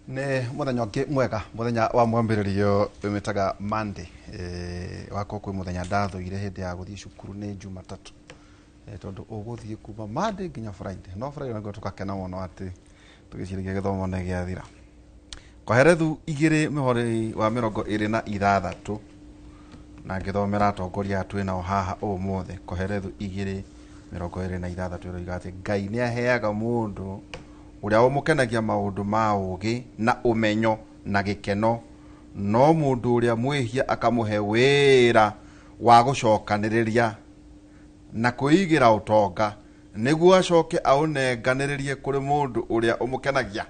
Ne muthenya mwega muthenya wa mwambiririo wimitaga Monday wako kwi muthenya ndathuire hindi ya guthii cukuru ni Jumatatu tondu uguthii kuma Monday nginya Friday no Friday ngo tukakena muno ati tugicirikia githomo ne giathira koherethu 2 mihori wa 26 na ngithomera atongoria atu na haha umuthe koherethu 2 26 roigate Ngai ni aheaga mundu uria umukenagia maundu ma ugi na umenyo na gikeno no mundu uria mwihia akamuhe wira wa gucokaniriria na kuigira utonga niguo acoke aunenganiririe kuri mundu uria umukenagia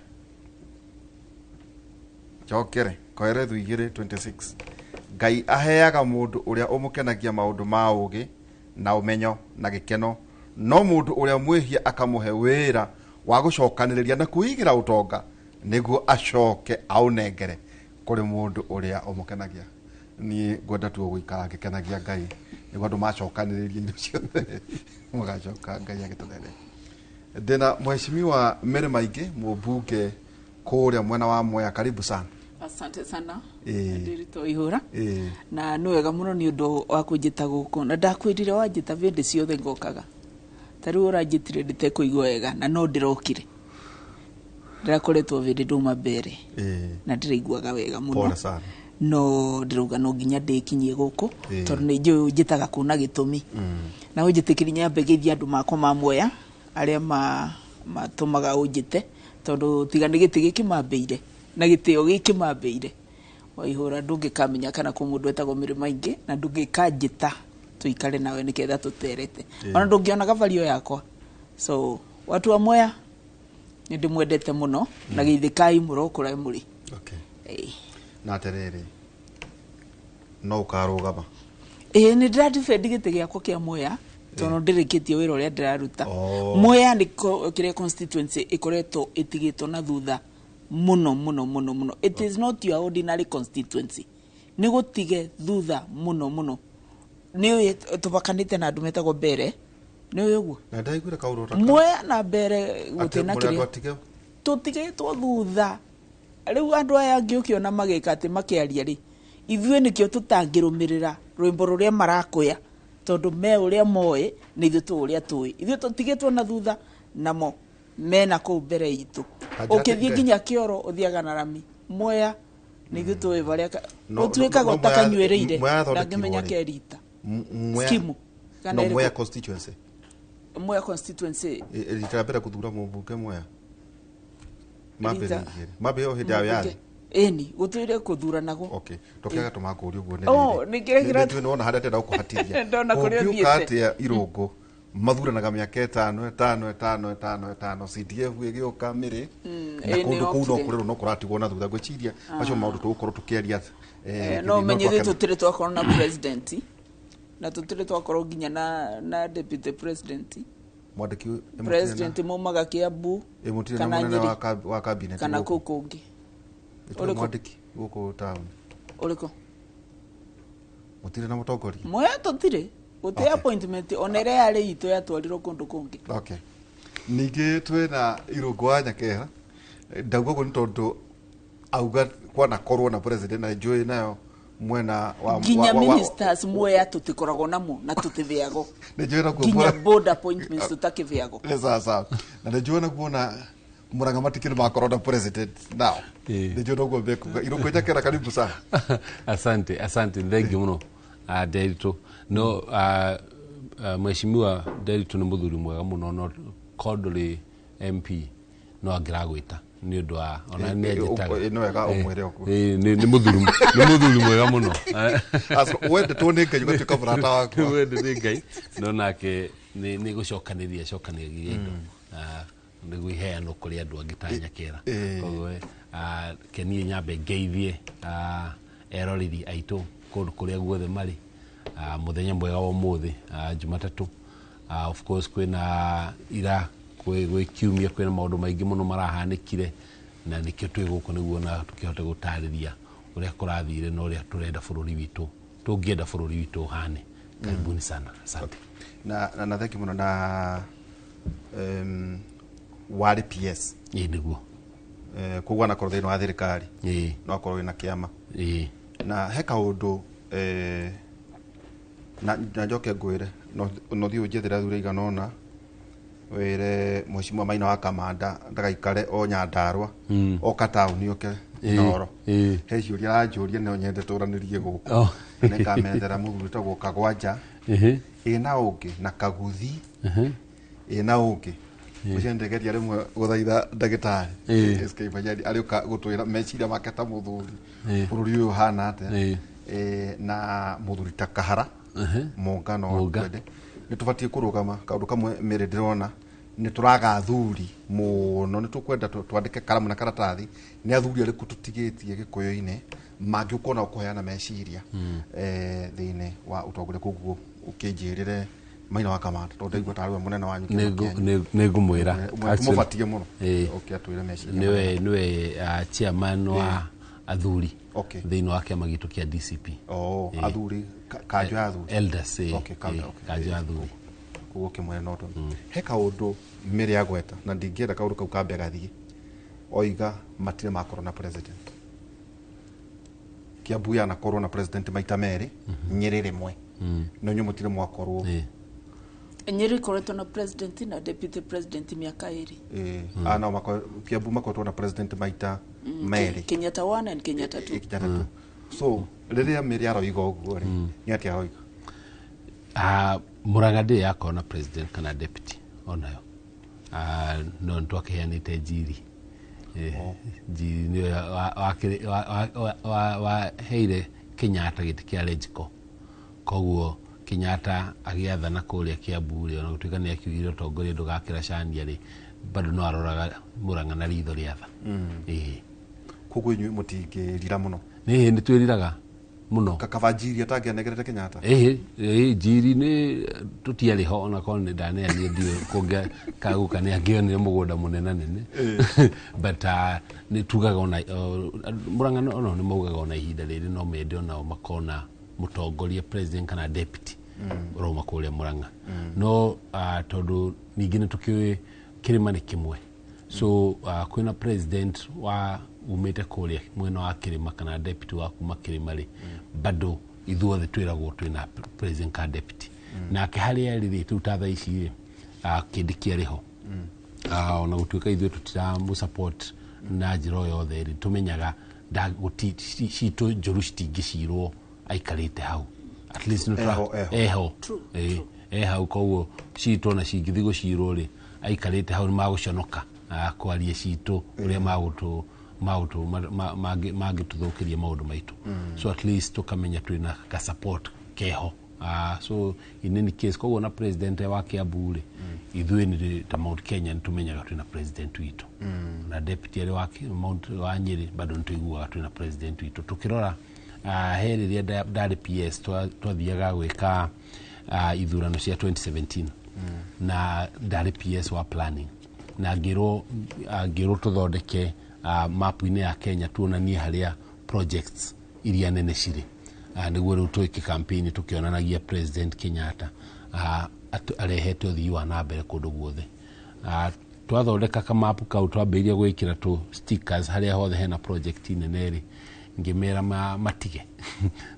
chokere koherethu 2:26 Ngai aheaga mundu uria umukenagia maundu ma ugi na umenyo na gikeno no mundu uria mwihia akamuhe wira wa gucokaniriria na kuigira utonga niguo acoke aunengere kuri mundu uria umukenagia ni gwenda tu guikara ngikenagia Ngai niguo andu macokaniriria indo ciothe mugacoka Ngai agituthere ndina mheshimiwa Mary Maingi mubunge kuria mwena wa Mwea karibu sana. Asante sana ndirito ihura na nwega muno ni undu wa kunjita guku na ndakwirire wanjita vindi ciothe ngokaga tari uranjitire ndite kuigwa wega na no ndirokire ndirakoretwo vindi nduma mbere na ndiraiguaga wega muno pole sana no ndiruga no nginya ndikinyie guku tondu ni njuĩ njitaga kuna gitumi na unjitikiri nyambe geithia andu makwa ma Mwea aria matumaga unjite tondu tiga ni giti giki mambeire na gitio giki mambeire waihura ndungikamenya kana ku mundu etagwo Mary Maingi na ndungikanjita tuikare nawe niketha tuterete ona ndungiona gabario yakwa so watu wa Mwea ni ndimwendete muno na geithikai murokura muri na terere no ukarugama ni ndiratifendi giti giakwa kia Mwea tono ndirikitie wira uria ndiraruta Mwea ni kire constituency ikoretwo itigitwo na thutha muno it is not your ordinary constituency ni gutige thutha muno ni tubakanite na andu metagwo mbere ni uguo na ndaigwira kaurura Mwea na mbere gutena kire tutigitwo thutha riu andu aya ngiukiona magika ati makiaria ri ithue nikio tutangirumirira rwimbo ruria marakoya tondu me uria moe ni ithu tu uria tui ithu tutigitwo na thutha namo mena ku mbere itu ukithie nginya kioro uthiaga na rami Mwea ni ithu tu varia utwikaga utakanywereire na ngimenya kerita skimu kana Mwea constituency litapenda kuthura mubunge Mwea mabe yo hidi yari eni utwire kuthura nago okay tokiaga tumakuri uguo ni kiregira tu nona hada tenda ukuhatithia ndona kurio thiete irungu mathuranaga miaka 5 CDF igioka Mary na kundu kuu no kurero no kuratigwo na thutha gwiciria acio maundu tugukorwo tukiaria no menyithe tutire twakorwo na president na tutire twakorwo nginya na deputy president mwandiki president mumaga Kiambu kana Nyeri wa cabinet kana kukungi mwandiki guku town uriko mutire na mutongoria Mwea tutire uti appointment onere yari ito yatwarirwo kundu kungi okay ningi twena irungwa Nyakera ndaugo ni tondu auga kwana korwo na president na njui nayo mwena wa ginya ministers Mwea tutikoragwo namo na tutiviago ni njui na ginya board appointments tutakiviago sasa na njui na kuona muranga matikiri makorwo na president now ni njui na kuo beko irungwa Nyakera karibu sana asante thank you muno Derito no mheshimiwa Derito ni muthuri mwega muno no Kodri MP no angiragwita ni undu wa ona ni ajitaga no wega umwire oku ni muthuri mwega muno wende to ni Ngai gutika burata wako wende ni Ngai no nake ni gucokaniria indo ni guiheano kuri andu angita Nyakera koguo kenie nyambe ngeithie eroriri aitu kundu kuria guothe mari muthenya mwega wa muthi Jumatatu of course kwina ira kiumia kwina maundu maingi muno marahanikire na nikio twi guku niguo na tukihote gutariria uria kurathire no uria turenda bururi witu tungienda bururi witu hane karibuni sana asante na thank you muno na wari PS niguo koguo na korwo thĩinĩ wa thirikari ĩ no akorwo wĩna kĩama ĩ na he kaũndũ na njoke ngwĩre no thiĩ ũnjethera athuri aigana ũna wĩre Mheshimiwa Maina wa Kamanda ndagaikare o Nyandarua oka taũni oke Inooro he ciũria aranjũria no nyende tũranĩrie gũkũ nĩngamethera mũthuri tagwo Kagwanja ĩna ũngĩ na Kaguthi ĩna ũngĩ mũcendegeria rĩmwe gũthaitha ndagĩtarĩ SK Bajari arĩũka gũtwĩra meciria make ta mũthuri bũrũri ũyũ hana atĩa na mũthuri ta Kahara mũngano twende nĩtũbatiĩ kũrũgama kaũndũ kamwe mĩrĩ ndĩrona nĩtũraga athuri mũno nĩtũkwenda twandĩke karamu na karatathi nĩ athuri arĩkũ tũtigĩtie Gĩkũyũ-inĩ mangĩũka na kũheana meciria thĩinĩ wa ũtongoria koguo ũkĩnjĩrĩre Maina wa Kamanda tondũ ndaigua tarĩ we mũnene wanyu nĩngũmwĩra tũmũbatiĩ mũno atwĩre meciria nĩwe chairman wa athuri thĩinĩ wa kĩama gitũ kĩa DCP athuri kanjũ ya athuri elders kanjũ ya athuri koguo kĩmwe no he kaũndũ mĩrĩ agweta na ndingĩenda kaũndũ kau kambe gathiĩ oiga matirĩ makorwo na president Kiambu yanakorwo na president maita merĩ Nyĩrĩ rĩmwe no inyuĩ mũtirĩ mwakorwo Nyeri koretwo na president na deputy president miaka ĩrĩ ana Kiambu makoretwo na president maita merĩ Kenyatta 1 and Kenyatta 2 so rĩrĩa mĩrĩ aroiga ũguo rĩ nĩ atĩa aroiga Murang'a ndĩ yakorwo na president kana deputy onayo no nĩtwakĩheanĩte Njiri Njiri nĩwe waheire Kenyatta gĩtĩ kĩa Legico koguo Kenyatta agĩathana kũrĩa Kiambu rĩ ona gũtuĩka nĩ akiugire ũtongoria ndũgakĩracania rĩ bado no aroraga Murang'a na ritho rĩa tha koguo inyuĩ mũtingĩrira mũno nĩtwĩriraga muno kakaba Njiri atangĩanegerete Kenyatta Njiri nĩ tũtiarĩ ho ona korwo nĩ ndaneanire ndio kũngĩa kaguka nĩ angĩonire mũgũnda mũnene nene but nĩ tugaga ona Murang'a no nĩ maugaga ona ihinda rĩrĩ no mende onao makona mũtongoria president kana deputy roma kũrĩa Murang'a no tondũ ningĩ nĩ tũkĩũĩ kĩrĩma nĩ kĩmwe so kwĩna president wa umĩte kũrĩa mwena wa kĩrĩma kana deputy wa kuma kĩrĩma rĩ bado ithuothe twĩragwo twĩna president ka deputy nake harĩa rĩ rĩu ta thaa ici rĩ kĩndĩ kĩarĩ ho ona gũtuĩka ithuĩ tũtiramũsupport na njĩra o yothe rĩ tũmenyaga citũ njũru citingĩcirwo aikarĩte hau at least hau koguo citũ ona cingĩthiĩ gũcirwo rĩ aikarĩte hau nĩ magũconoka kwaria citũ ũrĩa mangĩtũthũkĩria maũndũ maitũ so at least tũkamenya twĩna ka support keho so in any case koguo na president wa Kiambu rĩ ithuĩ nĩ ta Mount Kenya nĩ tũmenyaga twĩna president witũ na deputy arĩ wa Nyĩrĩ bado nĩ tũiguaga twĩna president witũ tũkĩrora he rĩrĩa ndarĩ PS twathiaga gwĩka ithurano cia 2017 na ndarĩ PS wa planning na ngĩrwo tũthondeke mapu-inĩ ya Kenya tuonanie harĩa projects iria nene cirĩ nĩguo rĩu twĩke campaign tũkĩonanagia president Kenyatta arehete ũthii wa na mbere kũndũ guothe twathondeka kamapu kau twambĩrĩria gwĩkĩra tũ stickers harĩa hothe hena project nene rĩ ngĩmera matige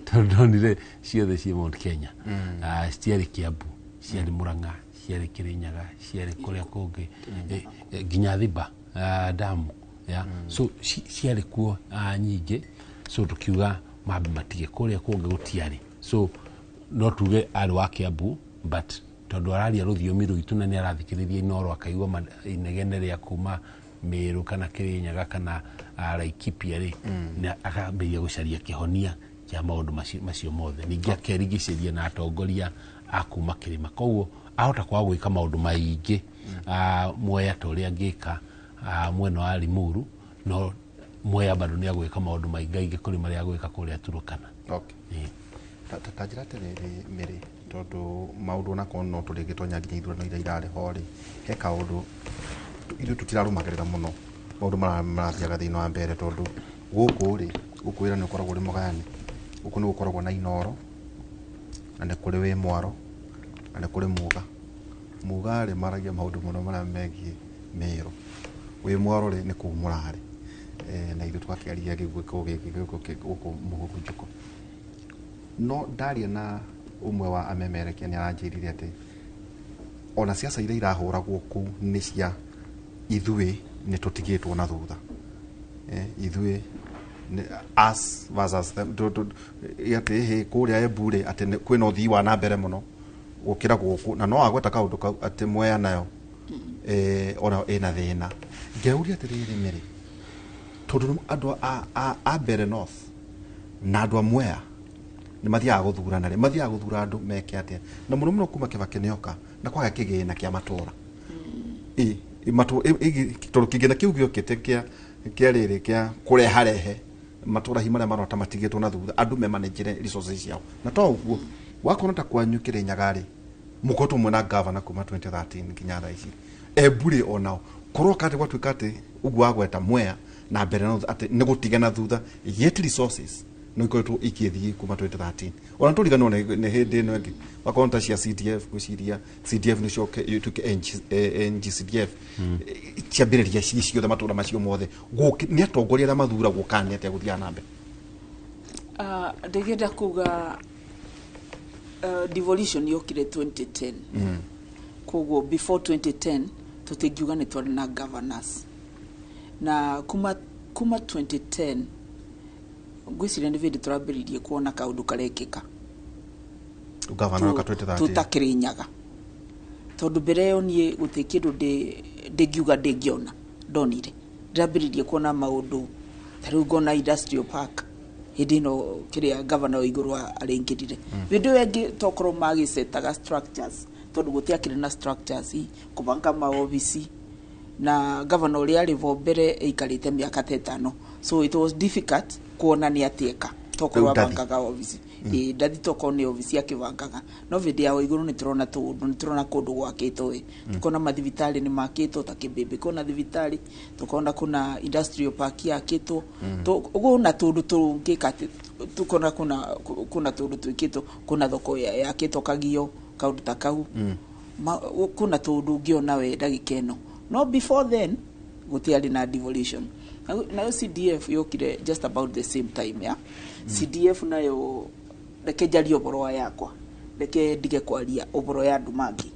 tondũ ndonire ciothe ciĩ Mount Kenya ciarĩ Kiambu ciarĩ Murang'a ciarĩ Kĩrĩnyaga ciarĩ kũrĩa kũngĩ nginya Thiba damu so ciarĩ kuo nyingĩ so tũkiuga mambe matige kũrĩa kũngĩ gũtiarĩ so no tuge arĩ wa Kiambu but tondũ araria rũthiomi rwitũ na nĩ arathikĩrĩria Inooro akaigua inegene rĩa kuma Meru kana Kĩrĩnyaga kana Laikipia rĩ akambĩrĩria gũcaria kĩhonia kĩa maũndũ macio mothe ningĩ akerigicĩria na atongoria akuma kĩrĩma koguo ahota kwaga gwĩka maũndũ maingĩ Mwea ta ũrĩa angĩka mwena wa Limuru no Mwea bado nĩ agwĩka maũndũ maingĩ kũrĩ marĩa agwĩka kũrĩa Turukana ta njĩra atĩrĩrĩ Mĩrĩ tondũ maũndũ onakorwo no tũrĩgĩtonya nginya ithurano iria irarĩ ho rĩ he kaũndũ ithuĩ tũtirarũmagĩrĩra mũno maũndũ marathiaga thĩinĩ wa mbere tondũ gũkũ rĩ gũkũ wĩra nĩ ũkoragwo ũrĩ mũgayani gũkũ nĩ gũkoragwo na Inooro na nĩ kũrĩ wĩ Mwaro na nĩ kũrĩ Muga rĩ maragia maũndũ mũno marĩa megiĩ Meru wĩ Mwaro rĩ nĩ kũu mũrarĩ na ithu twakiaria giguko muhuru njuko no ndaria na umwe wa amemerekia ni aranjirire ati ona siasa iria irahuragwo ku ni cia ithui ni tutigitwo na thutha ithui us versus them yate he kuria ebure ati kwina uthii wa na mbere muno gukira guku na no agweta kaundu ati Mwea nayo ona ina thina ngeuria atiriri miri tondu andu a mbere north na andu a Mwea ni mathiaga guthurana ri mathiaga guthura andu meke atia na muno muno kuma Kibaki nioka na kwaga kigina kia matura tondu kigina kiu giokite kia riri kia kureharehe matura himara marota matigitwo na thutha andu me managere resources yao na to uguo wakona ta kwanyukire nyagari mukoto mwana governor kuma 2013 kinya ici ebure onao korwo kate gwatuikate uguo agweta Mwea na mbere no ati ni gutigana thutha yet resources no ikoretwo ikithii kuma 2013 ona turigano ne hindi no ngi wakonta cia CDF guciria CDF ni coke yutuke NGCDF ciambiriria ciothe matura macio mothe ni atongoria ra mathura gukania ate guthia na mbe ndegenda kuga devolution yokire 2010 koguo before 2010 tutingiuga ni twari na governors na kuma 2010 gwiciria ni vindi turambiririe kuona kaundu karekika governor ka 2013 tutakirinyaga tondu mbere yo nie guti kindu ngiuga ndingiona ndonire ndambiririe kuona maundu tariu ngona industrial park hindi no kiria governor iguru arengirire vindi wengi tokorwo magisetaga structures tondu gutiakire na structures kubanga maobisi na governor uri arivo mbere ikarite miaka 5 so it was difficult kuona ni atieka tokorwo bangaga obisi ndathi toko ni obisi akivangaga no vindi ya iguru ni turona kundu gwakitwo tukona mathivitari ni makitwo ta Kibebe kona thivitari tukona kuna industrial park yakitwo uguna tundu tungikati tukona kuna tundu twikitwo kuna thoko yakitwo Kagio kaundu ta kau kuna tundu ngiona we ndagikeno no before then gutiari na devolution na CDF yokire just about the same time ya CDF nayo reke jari oboro yakwa reke ndige kwaria oboro ya andu mangi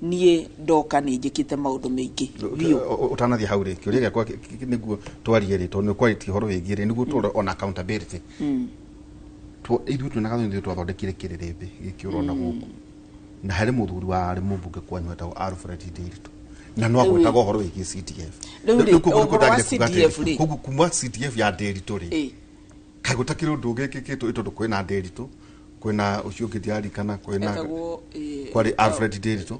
nie ndoka ni njikite maundu maingi bio utanathi haure kiuria yakwa niguo twarie ri tondu quality horo wigire niguo tu on accountability tu ithu tu nagatho twathondekire kirirembe gikiurona guku na hari muthuri wa ari mubunge kwanywa ta Alfred Ndiritu na no agwetaga horo wigi CDF kugu kuma CDF ya Ndiritu ri kagutakire undu gikikitwo itondu kwina Ndiritu kwina ucio ngithiari kana kwina kwari Alfred Ndiritu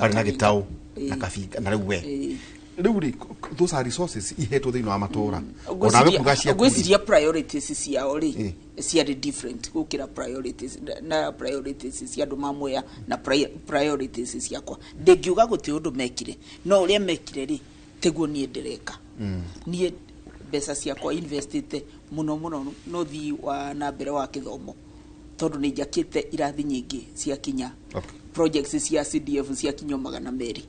ari na Gitau na Kafinga na riwe riuri those are resources ihetwo thini wa matora onawe kugacia gwiciria priorities cia ori cia different gukira priorities na priorities cia andu mamwe na priorities ciakwa ndengiuga guti undu mekire no uria mekire ri teguo nie ndireka nie mbeca ciakwa investite muno no thi wa na mbere wa kithomo tondu ni njakite irathi nyingi cia kinya projects cia CDF cia kinyo 200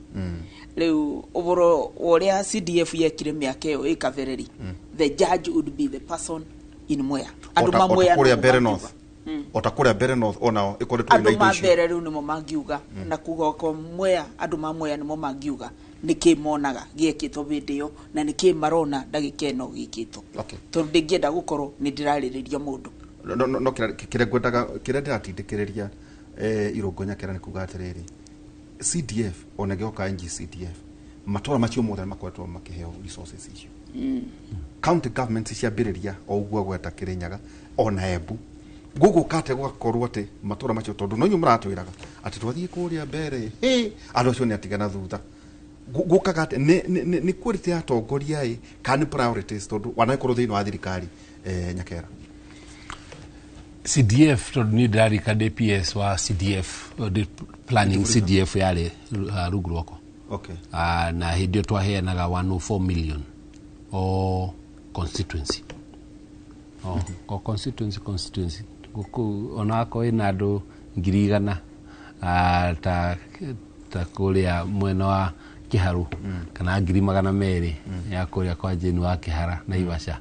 riu uboro uria CDF yekire miaka iyo ikavereri the judge would be the person in Mwea andu mamwe kuria mbere north otakuria mbere north ona ikoretwo ina indo icio mbere riu nimo mangiuga na kuga kwa Mwea andu mamwe nimo mangiuga niki monaga giekitwo video na niki marona ndagikeno gikitwo tondu ndingienda gukorwo ni ndiraririria mundu no kire ngwendaga kire ndiratindikiriria irungonya kera ni kuga atiriri CDF onagioka NGCDF matora macio mothe makwetwo makiheo resources icio county government ciambiriria o uguo gweta Kirinyaga ona Embu gugu kate gwakorwo ati matora macio tondu no nyu muratwiraga ati twathie kuria mbere andu acio ni atigana thutha gukaga ati ni quality ya tongoria kan priorities tondu wanakorwo thini wa thirikari Nyakera CDF tondu ni ndarika DPS wa CDF planning CDF yale rungu rwako na hindi twaheanaga 104 million o constituency constituency onako ina andu 100,000 ta kuria mwena wa Kiharu kana 200,000 ya kuria kwa Jane wa Kihara na Ivasha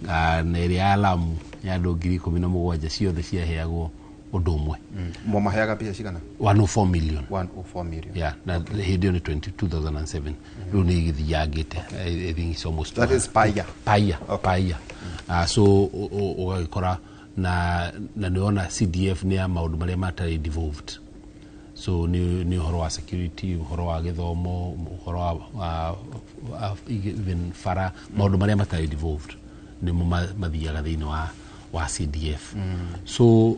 na area Lamu ya andũ 17,000 ciothe ciaheagwo ũndũ ũmwe. Mwamaheaga pia cigana? 104 million. 104 million. Yeah, na hĩndĩ ni 2007. Rĩu nĩ gĩthiangĩte. I think it's almost. That is Paya. Paya. So ũgagĩkora na nĩona CDF nĩ ya maũndũ marĩa matarĩ devolved. So ni uhoro wa security, uhoro wa githomo, uhoro wa even fara maundu maria matari devolved ni mo mathiaga thiini wa CDF. So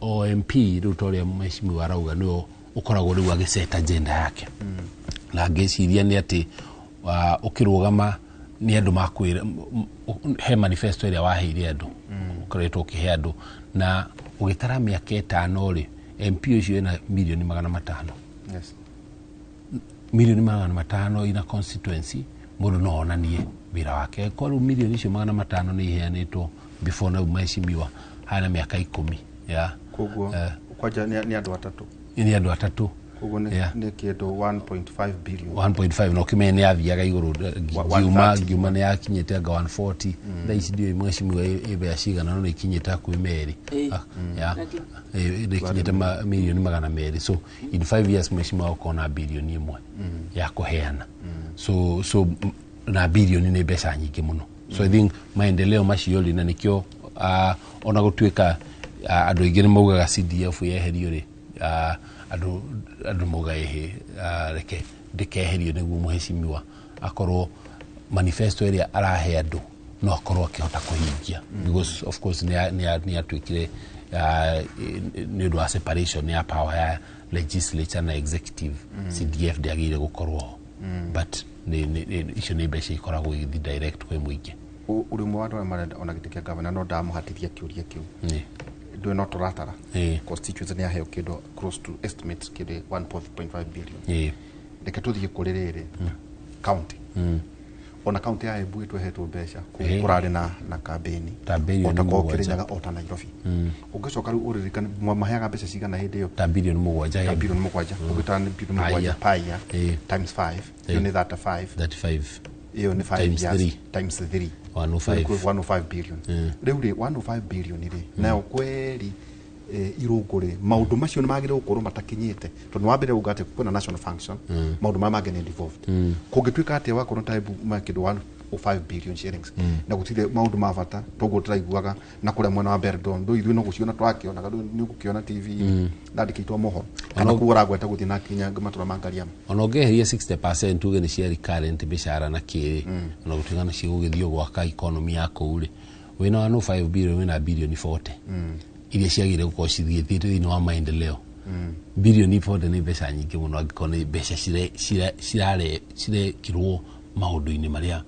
OMP rutoria mheshimiwa arauga no ukoragwo riu agiset agenda yake na ngeciria ni ati ukirugama ni andu makwira he manifesto iria waheire andu ukoretwo ukihe andu na ugitara miaka 5 ri MP ucio ena milioni 500. Yes. Milioni 500 ina constituency mundu no onanie wira wake kwa milioni icio 500 ni iheanitwo before na mheshimiwa hana miaka 10 ya koguo kwaja ni andu atatu koguo ni kindu 1.5 billion 1.5 no kimene athiaga iguru giuma ni yakinyete anga 140 tha ici ndio mheshimiwa ibe acigana no ikinyete akui meri ya ikinyete milioni 200 so in 5 years mheshimiwa ukona bilioni 1 ya kuheana so na bilioni ni pesa nyingi muno so I think maendeleo macio na nikio ona gutuika andu ingine maugaga CDF yeherio ri andu mogaehe reke ndikeherio niguo muheshimiwa akorwo manifesto area arahe andu no akorwo akihota kuhingia because of course ni atwikire ni do separation ya power ya legislature na executive CDF ndiagire gukorwo but icio ni mbeca ikoragwo ithi direct kwe muingi uri mwana marenda ona gitikia governor no ndamuhatithia kiuria kiu do not ratara constituency ni aheo kido close to estimates kido 1.5 billion reke tuthie kuririre county ona county ya Embu itwehetwo mbeca kurari na campaign otako kirinyaga ota Nairobi ugicoka ru uririkana maheaga mbeca cigana hindi yo bilioni 7 ugitana bilioni 7 Paya times 5 yo ni 35 iyo ni 5 times 3 105 billion riu ri 105 billion ri na kweli irugure maundu macio ni magire gukorwo matakinyite tondu wambere ugate kuna national function maundu ma magene devolved kungituika ati wakorwo type makido 105 billion shillings na gutire maundu mavata togo turaiguaga na kuria mwena wa Berdon ndo ithu no guciona twakiona gadu ni gukiona TV ndandikitwo mohoro kana kuura gweta guthi na kinya matura mangariam ona ungeheria 60% uge ni cia current bishara na kiri ona gutigana cigugithio gwaka economy yako uri wina 105 billion wina bilioni 40 iria ciagire gukorwo cithiĩte thĩinĩ wa maendeleo bilioni 40 ni mbeca nyingĩ mũno angĩkorwo nĩ mbeca cirekirwo maũndũ-inĩ marĩa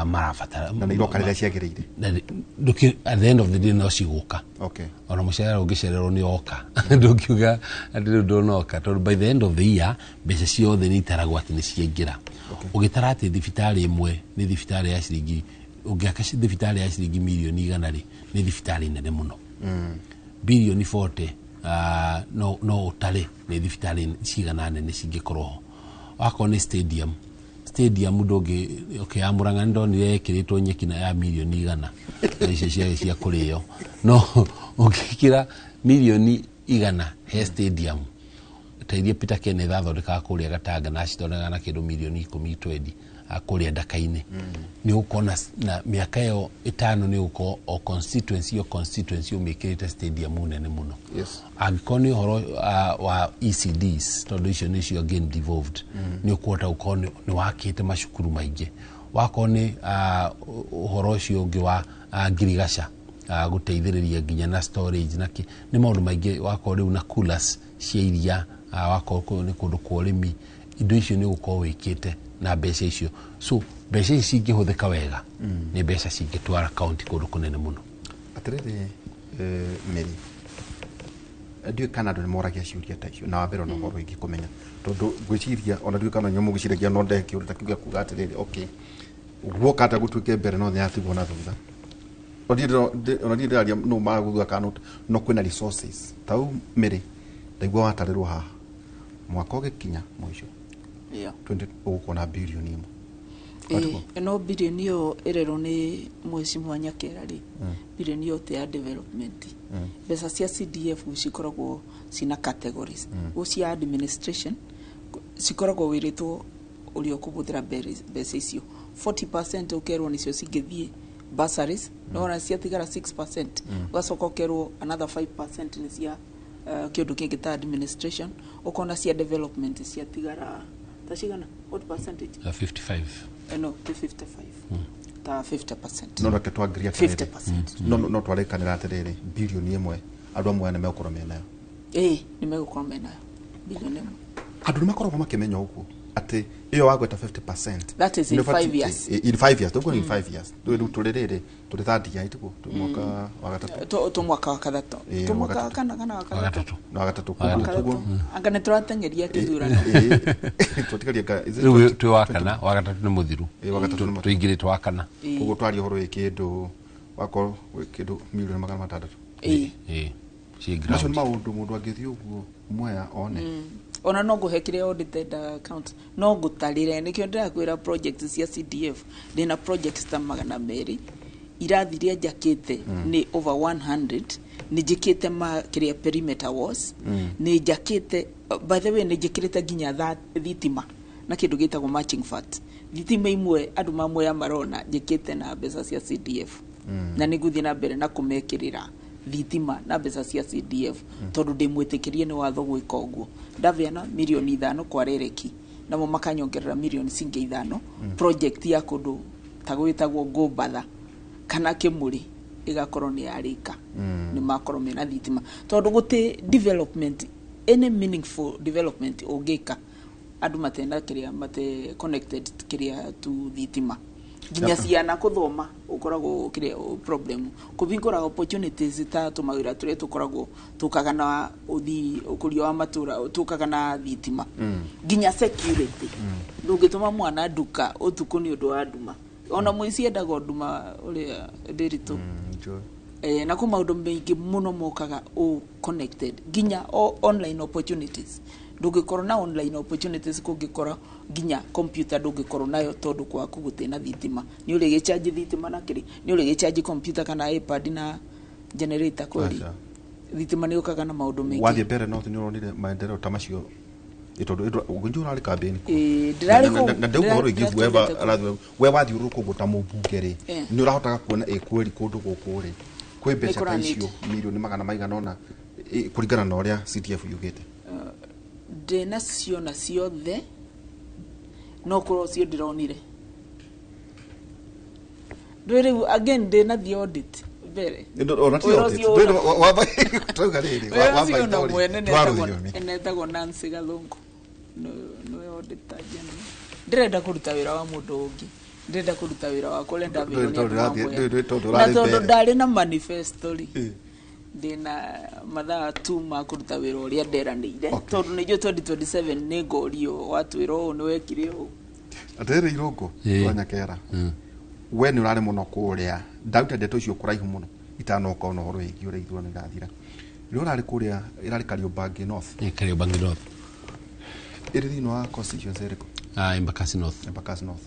marabatara na iroka rĩrĩa ciagĩrĩire at the end of the day no cigũka ona mũcara ũngĩcererwo nĩ oka ndũkiuga atĩ rĩu ndũnoka tondũ by the end of the year mbeca ciothe nĩ itaragwo atĩ nĩ ciaingĩra ũgĩtara atĩ thibitarĩ ĩmwe nĩ thibitarĩ ya ciringi ũngĩaka thibitarĩ ya ciringi milioni 100 rĩ nĩ thibitarĩ nene mũno bilioni 40 no utare ni thibitarĩ cigana nene cingĩkorwo ho wako ni stadium ndonge ya Murang'a ndonire yekiritwo nyeki na ya milioni 100 icio cia kurĩo no ũngĩkira milioni 100 he stadium taithia Peter Kenneth athondeka kuria Gatanga na citondega na kindu milioni 10-20 kuria Ndaka-inĩ ni ukona na miaka yo 5 ni uko o constituency umikirite stadium nene muno angikoni horo wa ECDs tondu icio nicio again devolved ni ukwota ukoni ni wakite mashukuru maingi wakoni horo cio ungi wa Girigasha guteithiriria nginya na storage naki ni maundu maingi wako riu na coolers cia iria wako ni kundu kwa urimi indo icio ni uko wikite na mbeca icio so mbeca ici ingĩhũthĩka wega ni mbeca cingĩtwara county kundu kunene muno atiriri Mary ndio Canada ni moragia ciuria ta icio na wabero no horo ingi kumenya tondu gwiciria ona ndio kana nyomu giciragia no ndeki urita kiuga kuga atiriri okay guoka ta gutuike mbere no nyatigwo na thutha ona ndio ndaria no magutha kana no kwina resources tau Mary ndaigua watarirwo haha mwaka ugikinya mwisho yeah 20 ukona bilioni imwe no bilioni yo erero ni Mheshimiwa Nyakera ri bilioni yo te development besa cia CDF cikoragwo cina categories cia administration cikoragwo wiritwo uri okubuthira besa icio 40% ukerwo nicio cingithie bursaries no cia tigara 6% ugacoka ukerwo another 5% ni cia kĩndũ kĩngĩ ta administration ukona cia development cia tigara tashigana what percentage 55 no 55 ta 50% no reke twangiria 50% no twarekanira atiriri bilioni imwe andu amwe nimegũkorwo menayo nimegũkorwo menayo bilioni imwe andu nimakoragwo makimenya uguo ati iyo wagweta 50% that is in 5 years in 5 years tuko in 5 years turirire turi 30 ya ituko mwaka wa gatatu to mwaka wa gatatu to mwaka kana wa gatatu na gatatu kugo angane turatengeria kithurano tutikaria tu wakana wa gatatu ni muthiru wa gatatu ni tuingire tu wakana kugo twari horo ikindu wako kindu milioni 600 ciĩngira maundu mundu angithii uguo mwaya one ona no nguhekire audited account no ngutarire nikio ndirakwira project cia CDF ndina projects ta 200 irathiria njakite ni over 100 ni njikite ma kiria perimeter walls ni njakite by the way ni njikirite ginya thitima na kindu gitagwo matching fat thitima imwe andu mamwe ya marona njikite na mbeca cia CDF na niguthie na mbere na kumekirira thitima na mbeca cia CDF tondu ndimwitikirie ni watho gwika uguo ndaviana milioni 5 kwa rereki namo makanyongerera milioni cinge 5 project ya kundu tagwitagwo Gombatha kana Kimuri igakorwo ni yarika ni makorwo mena thitima tondu guti development any meaningful development ugika andu matenda kiria mate connected kiria tu thitima ginya ciana kuthoma ukoragwo kiria problem kuvingura opportunities ta tumawira turi tukoragwo tukaga na uthi ukurio wa matura tukaga na thitima ginya security ndungituma mwana nduka utuku ni undu wa nduma ona muici endaga nduma uria ndiritu na kuma undu maingi muno mokaga connected ginya online opportunities ndungikora na online opportunities kungikora ginya computer ndungikora nayo tondu kwa kugutena thitima ni uri gicharge thitima na kiri ni uri gicharge computer kana iPad na generator kweli thitima ni ukaga na maundu mengi wathie mbere no ni uronire maendeleo tamacio itondo ugunjura ali campaign ko na ndeu horo igivu we wathi uruko guta mubungere ni urahotaga kuona kweli kundu gukuri kwi mbeca ta icio milioni 100 ona kuringana na uria CDF yugite ndena cio na ciothe no kuro cio ndironire ndwiriu again ndena the audit mbere ona ti audit wa tuga riri wa na mwene netagwo Nancy Gathungu no auditor general ndirenda kuruta wira wa mundu ungi ndirenda kuruta wira wa kurenda wira na tondu ndari na manifesto ri ndina mathaa 2 ma kuruta wira uria nderanire tondu nijo 2027 ni ngorio watwiro ni wekire u atere irungu Nyakera we ni urare muno kuria ndauta ndeto cio kuraihu muno itanoka ono horo igi uri ithurano irathira ni urare kuria irari Kariobangi North Kariobangi North iri thino wa constituency eriko Embakasi North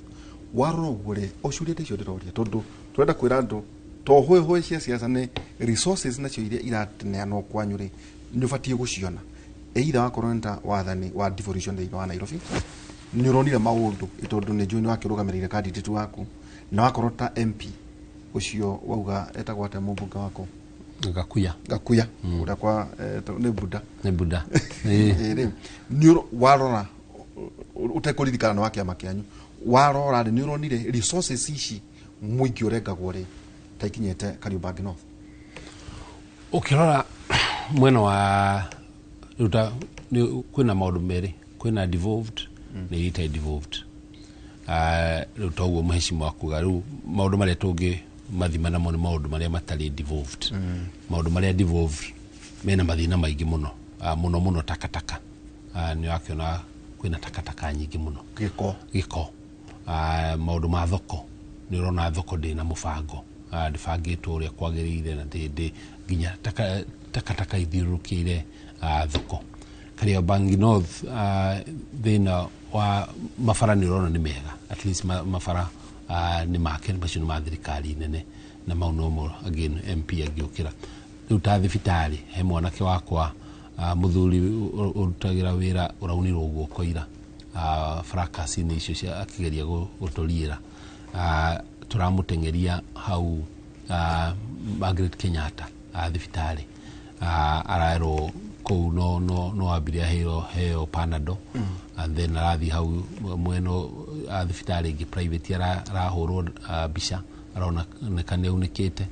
waro gure ocurie ndicio ndiroria tondu turenda kwira andu to hoye cia siasa ni resources na cio iria irateneanwo kwanyu ri ni ubatie guciona either wakorwo nta wathani wa devolution thĩinĩ wa Nairobi ni uronire maundu itondu ni njui ni wakirugamirire candidate waku na wakorwo ta MP ucio wauga etagwo ate mubunge wako Gakuya uria kwa ni Buda ni warora utekuririkana na wakiama kianyu warora ni uronire resources ici muingi urengagwo ri taikinyete Kariobangi North ukirora mwena wa ruta kwina maundu meri kwina devolved ni ita devolved ruta uguo Mheshimiwa kuga ru maundu maria tungi mathima namo ni maundu maria matari devolved maundu maria devolved mena mathina maingi muno muno takataka ni wakiona kwina takataka nyingi muno giko maundu ma thoko ni urona thoko ndina mubango ndibangitwo uria kwagirire na ndindi ginya takataka ithiurukire thoko Kariobangi North thina wa mafara ni rona ni mega, at least mafara ni make macio ni mathirikari nene na maunomo again MP agiukira riu ta thibitari he mwanake wakwa muthuri urutagira wira uraunirwo guoko ira fracas ni icio cia akigeria gutoriera turamutengeria hau Margaret Kenyatta thibitari araero kou no abiria heo Panado and then arathi hau mweno thibitari ingi private arahurwo mbica arona nekane unikite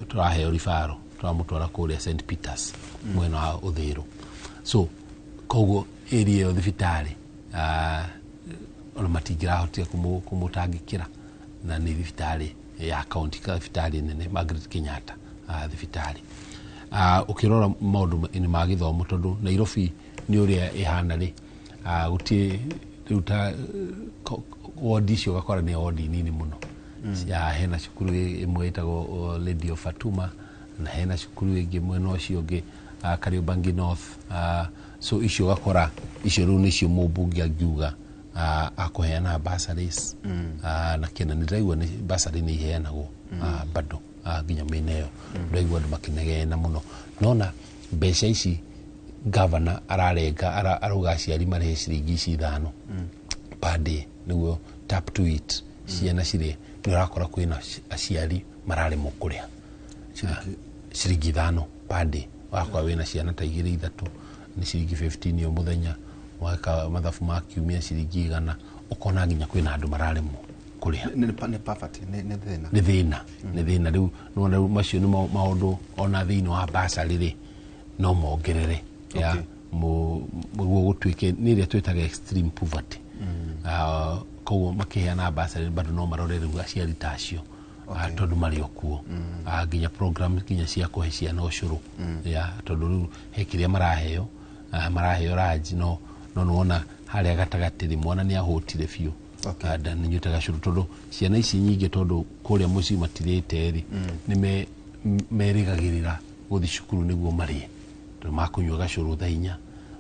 turaheo rifaro turamutwara kuria St Peters mweno wa Uthiru. So koguo area thibitari ona matingira hotia kumutangikira na ni thibitari ya county ka thibitari nene Margaret Kenyatta thibitari ukirora maundu ni magithomo tondu Nairobi ni uria ihana ri guti ruta wodi cio gakora ni wodi nini muno ya hena cukuru imwe itago Lady of Fatuma na hena cukuru ingi mwena ucio ungi Kariobangi North so icio gakora icio ru nicio mubungi agiuga akuheana bursaries na kena ni raigwa ni bursary ni iheanagwo bado ginya meneo raigwa ndu makinegena muno nona mbeca ici governor ararenga aruga aciari marehe ciringi 5 per day niguo tap to it ciana cire ni urakora kwina aciari marare mukuria ciringi 5 per day wakwa wina ciana ta 2-3 ni ciringi 15 yo muthenya waka mathafu ma kiumia ciringi 100 ukona nginya kwina andu marare mu kuria ni poverty ni thina riu no macio ni maundu ona thini wa bursary ri no mongerere ya mu gutwike ni ria twitaga extreme poverty koguo makiheana bursary bado no marorere aciari tacio tondu mari okuo nginya program nginya cia kuhe ciana ucuru ya tondu riu hekiria maraheo raji no nona haria gatagati mwana ni ahotire biu kada ni nyutaga curu tondu ciana ici nyingi tondu kuria muci matirite ri ni merigagirira guthi cukuru niguo marie tondu makunywa gacuru thainya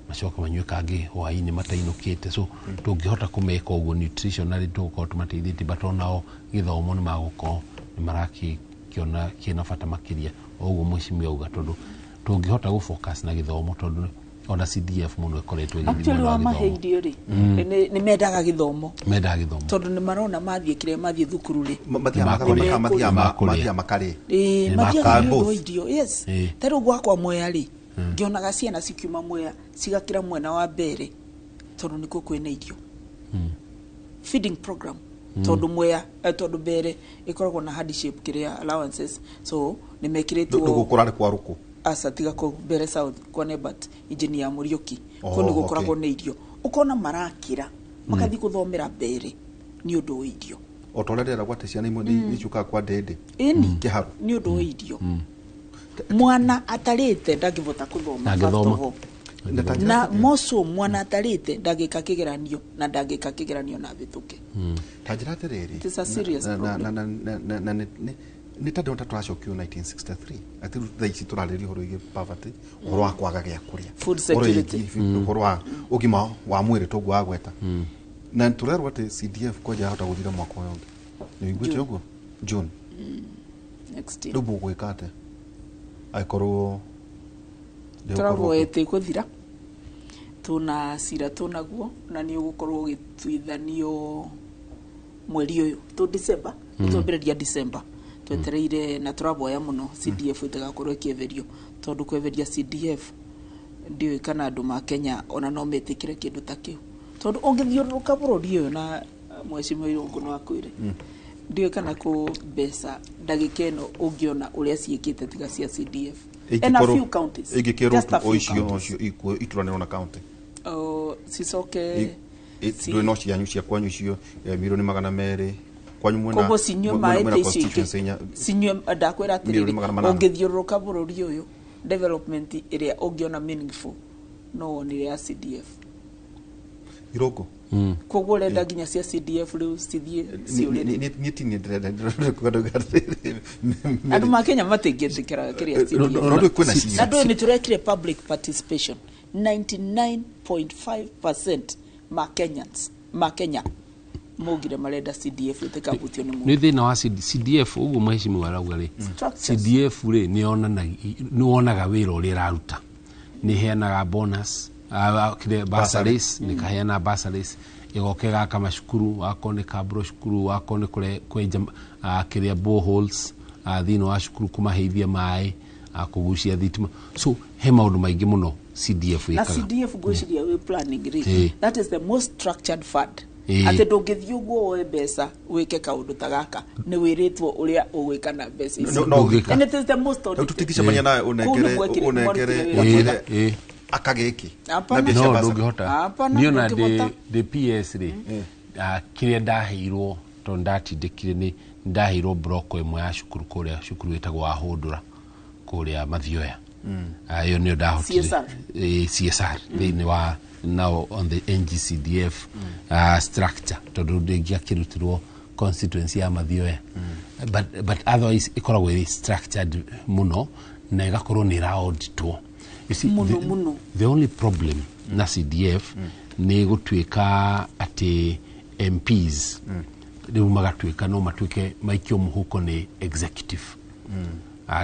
macoka manywe kangi hwaini matainukite so tungihota kumeka uguo nutritionally tuko tumateithiti batonao githomo ni maguko ni maraki kiona kina fata makiria uguo mucimi auga tondu tungihota gufocus na githomo tondu ona CDF muno ekoretwe actually wa maheirio ri ni mendaga githomo tondu ni marona mathie kire mathie thukuru ri mathia makari idio yes tero gwakwa Mwea ri ngionaga ciana cikiuma Mwea cigakira mwena wa mbere tondu niko kwina irio feeding program tondu Mwea tondu mbere ikoragwo na hardship kiria allowances so ni mekiretwo gukura kwa ruku asa tiga ko mbere south kwa Nebat engineer Muriuki ko ni gukoragwo na irio ukona marakira makathi kuthomera mbere ni undu wa irio otorerera gwate ciana imwe ni cuka kwa dede kiharu ni undu wa irio mwana atarite ndagivota kuthoma na moso mwana atarite ndagika kigeranio na ndagika kigeranio na bituke tajirate riri it's a serious problem ni tado tatwacokio 1963 ati thaici turariri horo ige poverty horo wa kwaga gya kuria food security horo wa ugima wa mwiri togwa gweta na turerwa ati CDF koja hota guthira mwako yonge ni igwete ugo June next year dubu gwekate aikorwo turavoete kuthira tuna sira tunaguo na ni ugukorwo gitwithanio mweri uyu tu December tutombereria December twetereire na turavoya muno CDF itigakorwo ikieverio tondu kweveria CDF ndio kana andu ma Kenya ona no metikire kindu ta kiu tondu ungithiuruka bururi uyu na mweshimwe irungu no akwire ndio kana ku besa ndagikeno ungiona uria ciikite tiga cia CDF and a few counties igikero oicio iko iturane na county sisoke do no cianyu cia kwanyu cio miro ni 200 kwanyu mwena kobo sinyo maete icike sinyo ndakwira atiri ungithiuruka bururi uyu development area ungiona meaningful no one ya CDF iroko kogo renda ginya cia CDF riu cithie ciuri ni tini ndenda andu ma Kenya matingithikira kiria CDF no kwena na do ni turekire public participation 99.5% ma Kenya mogire marenda CDF itikabutio ni mu ni thina wa CDF uguo mheshimiwa arauga ri CDF ri ni onaga wira uri raruta ni heanaga bonus bursaries ni kaheana bursaries igokega kama shukuru wako ni kabro shukuru wako ni kwenja kiria boreholes thino wa shukuru kumaheithia mai kugucia thitima so he maundu maingi muno CDF na CDF gwiciria we planning ri that is the most structured fund ate ndungithio guo mbeca wike kaundu tagaka ni wiritwo uria ugwika na mbeca and it is the most tutikisha manya na unekere akageki na biashara ndungihota niona the PS ri kiria ndahirwo to ndatindikire ni ndahirwo broko imwe ya shukuru kuria shukuru wetagwo wa Hundura kuria Mathioya ayo ni ndahotire CSR thini wa now on the NGCDF structure to ndia kirutirwo constituency ya Mathioya but otherwise ikoragwo iri structured muno na igakorwo ni auditwo. You see, the only problem na CDF ni gutwika ati MPs riu magatuika no matuike maikio muhuko ni executive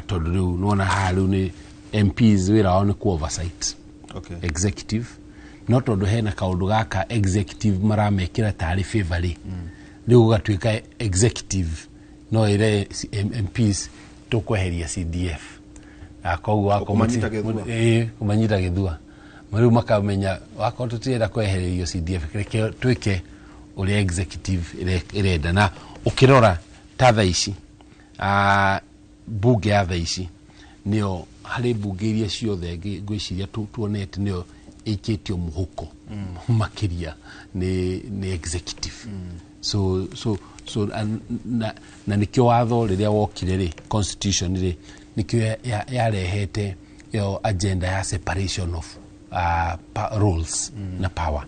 tondu riu nona haru ni MPs wira wao ni ku oversight executive not tondu hena kaundu gaka executive maramekira tari favor riu gatuika executive no ire MPs tukweheria CDF akogwa kumanyita githua mariu makamenya wako tutira kwehererio CDF kireke twike uri executive irenda na ukirora tatha ici bunge ya ici nio hari bunge iria ciothe ngwiciria tuonete nio ikitio muhuko makiria ni executive so na nikio watho riria wokire ri constitution ri nikio yarehete yo agenda ya separation of roles na power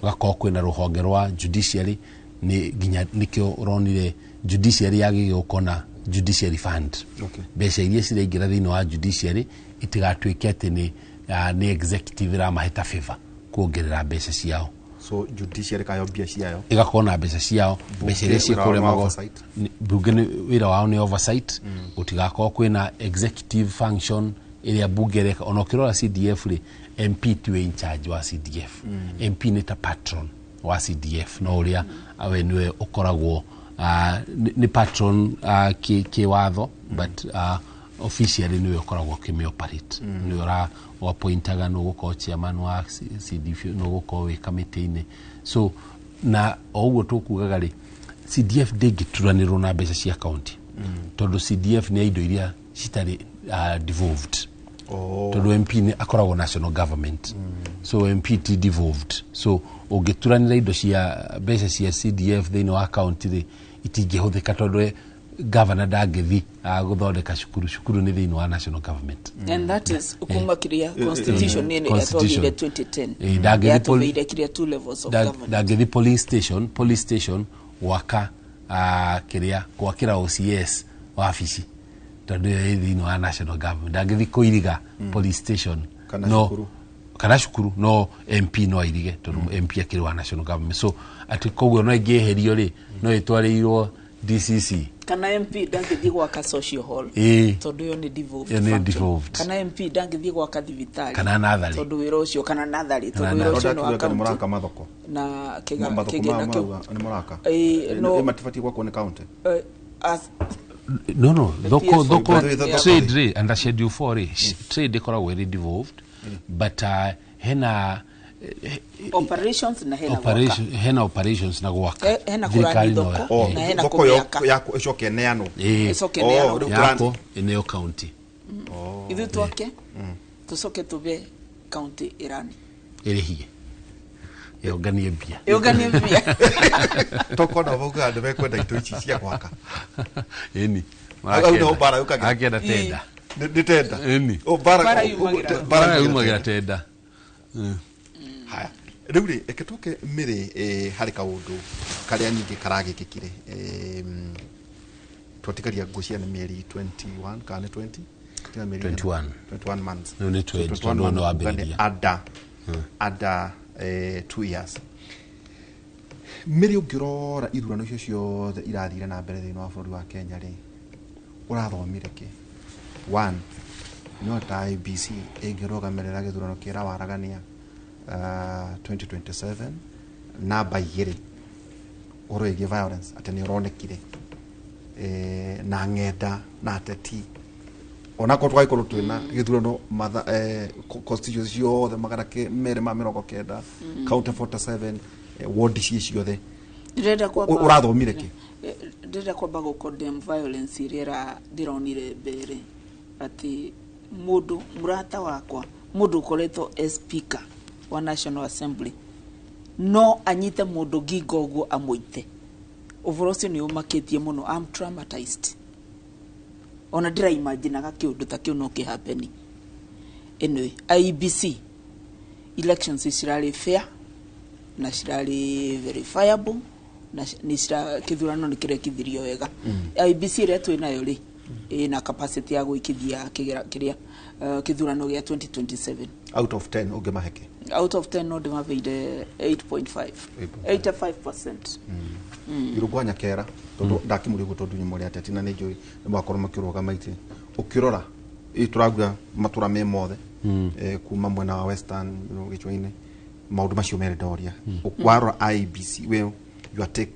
gako kwina ruhonge rwa judiciary ni ginya nikio ronire judiciary yagi gukona judiciary fund besha iria cirengira thino wa judiciary itigatwike ati ni executive ra maheta favor kuongerera besha ciao so judiciary kayo bia ciao igakona besha ciao besha iria cikore mago bunge ni wira wao ni oversight utigako kwina executive function iria bunge reka onokirora CDF ri MP to in charge wa CDF MP ni ta patron wa CDF no uria awe niwe ukoragwo ni patron ki watho but officially niwe ukoragwo kimi operate ni ora appointaga no guko chairman wa CDF no guko we committee ni so na oguo tukugaga ri CDF digituranirwo na mbeca cia county tondu CDF ni indo iria citari devolved tondu MP ni akoragwo national government so MP ti devolved so ugituranira indo cia mbeca cia CDF thini wa county ri itingihuthika tondu governor dagethi guthondeka shukuru ni thini wa national government and that is ukumakiria constitution ni yatogire 2010 dagethi kiria two levels of government dagethi police station waka kiria kwakira OCS wafici tondu thini wa national government dagethi kuiriga police station kana shukuru no MP no irige tondu MP akiri wa national government so ati koguo no ingeherio ri no itwarirwo DCC kana MP dangithi gwaka social hall tondu yo ni devolved kana MP dangithi gwaka thibitari kana nathari tondu wira ucio kana nathari tondu wira ucio no waka muraka mathoko na kigena ni muraka no matifati gwako ni county no thoko trade re under schedule 4 trade ikoragwo iri devolved but hena operations na hena operations na gwaka hena kurani thoko na hena kubyaka yako icoke neano yako eneo county ithu twake tucoke tube county irani irihie yoganie bia toko na boga ande bekwenda ito ici cia gwaka eni no bara ukaga agenda tenda ni tenda eni bara yumagira tenda haya riu eketoke mire hari kaundu karia ningi karagikikire twatikaria ngucia ni mieri 21 kana 20 21 months No ni 20 no ability ada 2 years miri ungirora irurano icio ciothe irathire na mbere thĩinĩ wa bũrũri wa Kenya ri urathomire ki one no ta IBC ĩngĩrũgamĩrĩra gĩthurano kĩra waragania 2027 namba igĩrĩ ũrũĩgie violence atĩ nĩ ũronekire na ng'enda na ateti ona ko twaikorwo twina gĩthurano constituency ciothe magana mere ma mĩrongo kenda county 47 ward ciothe urathomire ki ndĩrenda kwamba gũcondemn violence iria ndironire mbere ati mũndũ murata wakwa mũndũ ũkoretwo speaker wa National Assembly no anyite mũndũ ngingo ũguo amũite ũhoro ũcio nĩ ũmakĩtie mũno. I'm traumatized ona ndĩra imaginaga kĩũndũ ta kĩu no kĩhappen. Anyway, IEBC elections cirarĩ fair na cirarĩ verifiable na kĩthurano nĩ kĩrekithirio wega. IEBC ĩrĩa twĩ nayo rĩ na capacity ya gwĩkithia kĩrĩa kĩthurano gĩa 2027 out of 10 ungemaheke out of 10 no ndĩmabeire 8.5 85%. irugwanya kera tondu ndakimuri gutondu nyumuri ateti na nĩnjũĩ nĩmakorwo makĩrũga maitĩ ukirora ituraguga matura me mothe kuma mwena wa western gĩchũa-inĩ maundu macio mere ndoria ukwarora IBC we you take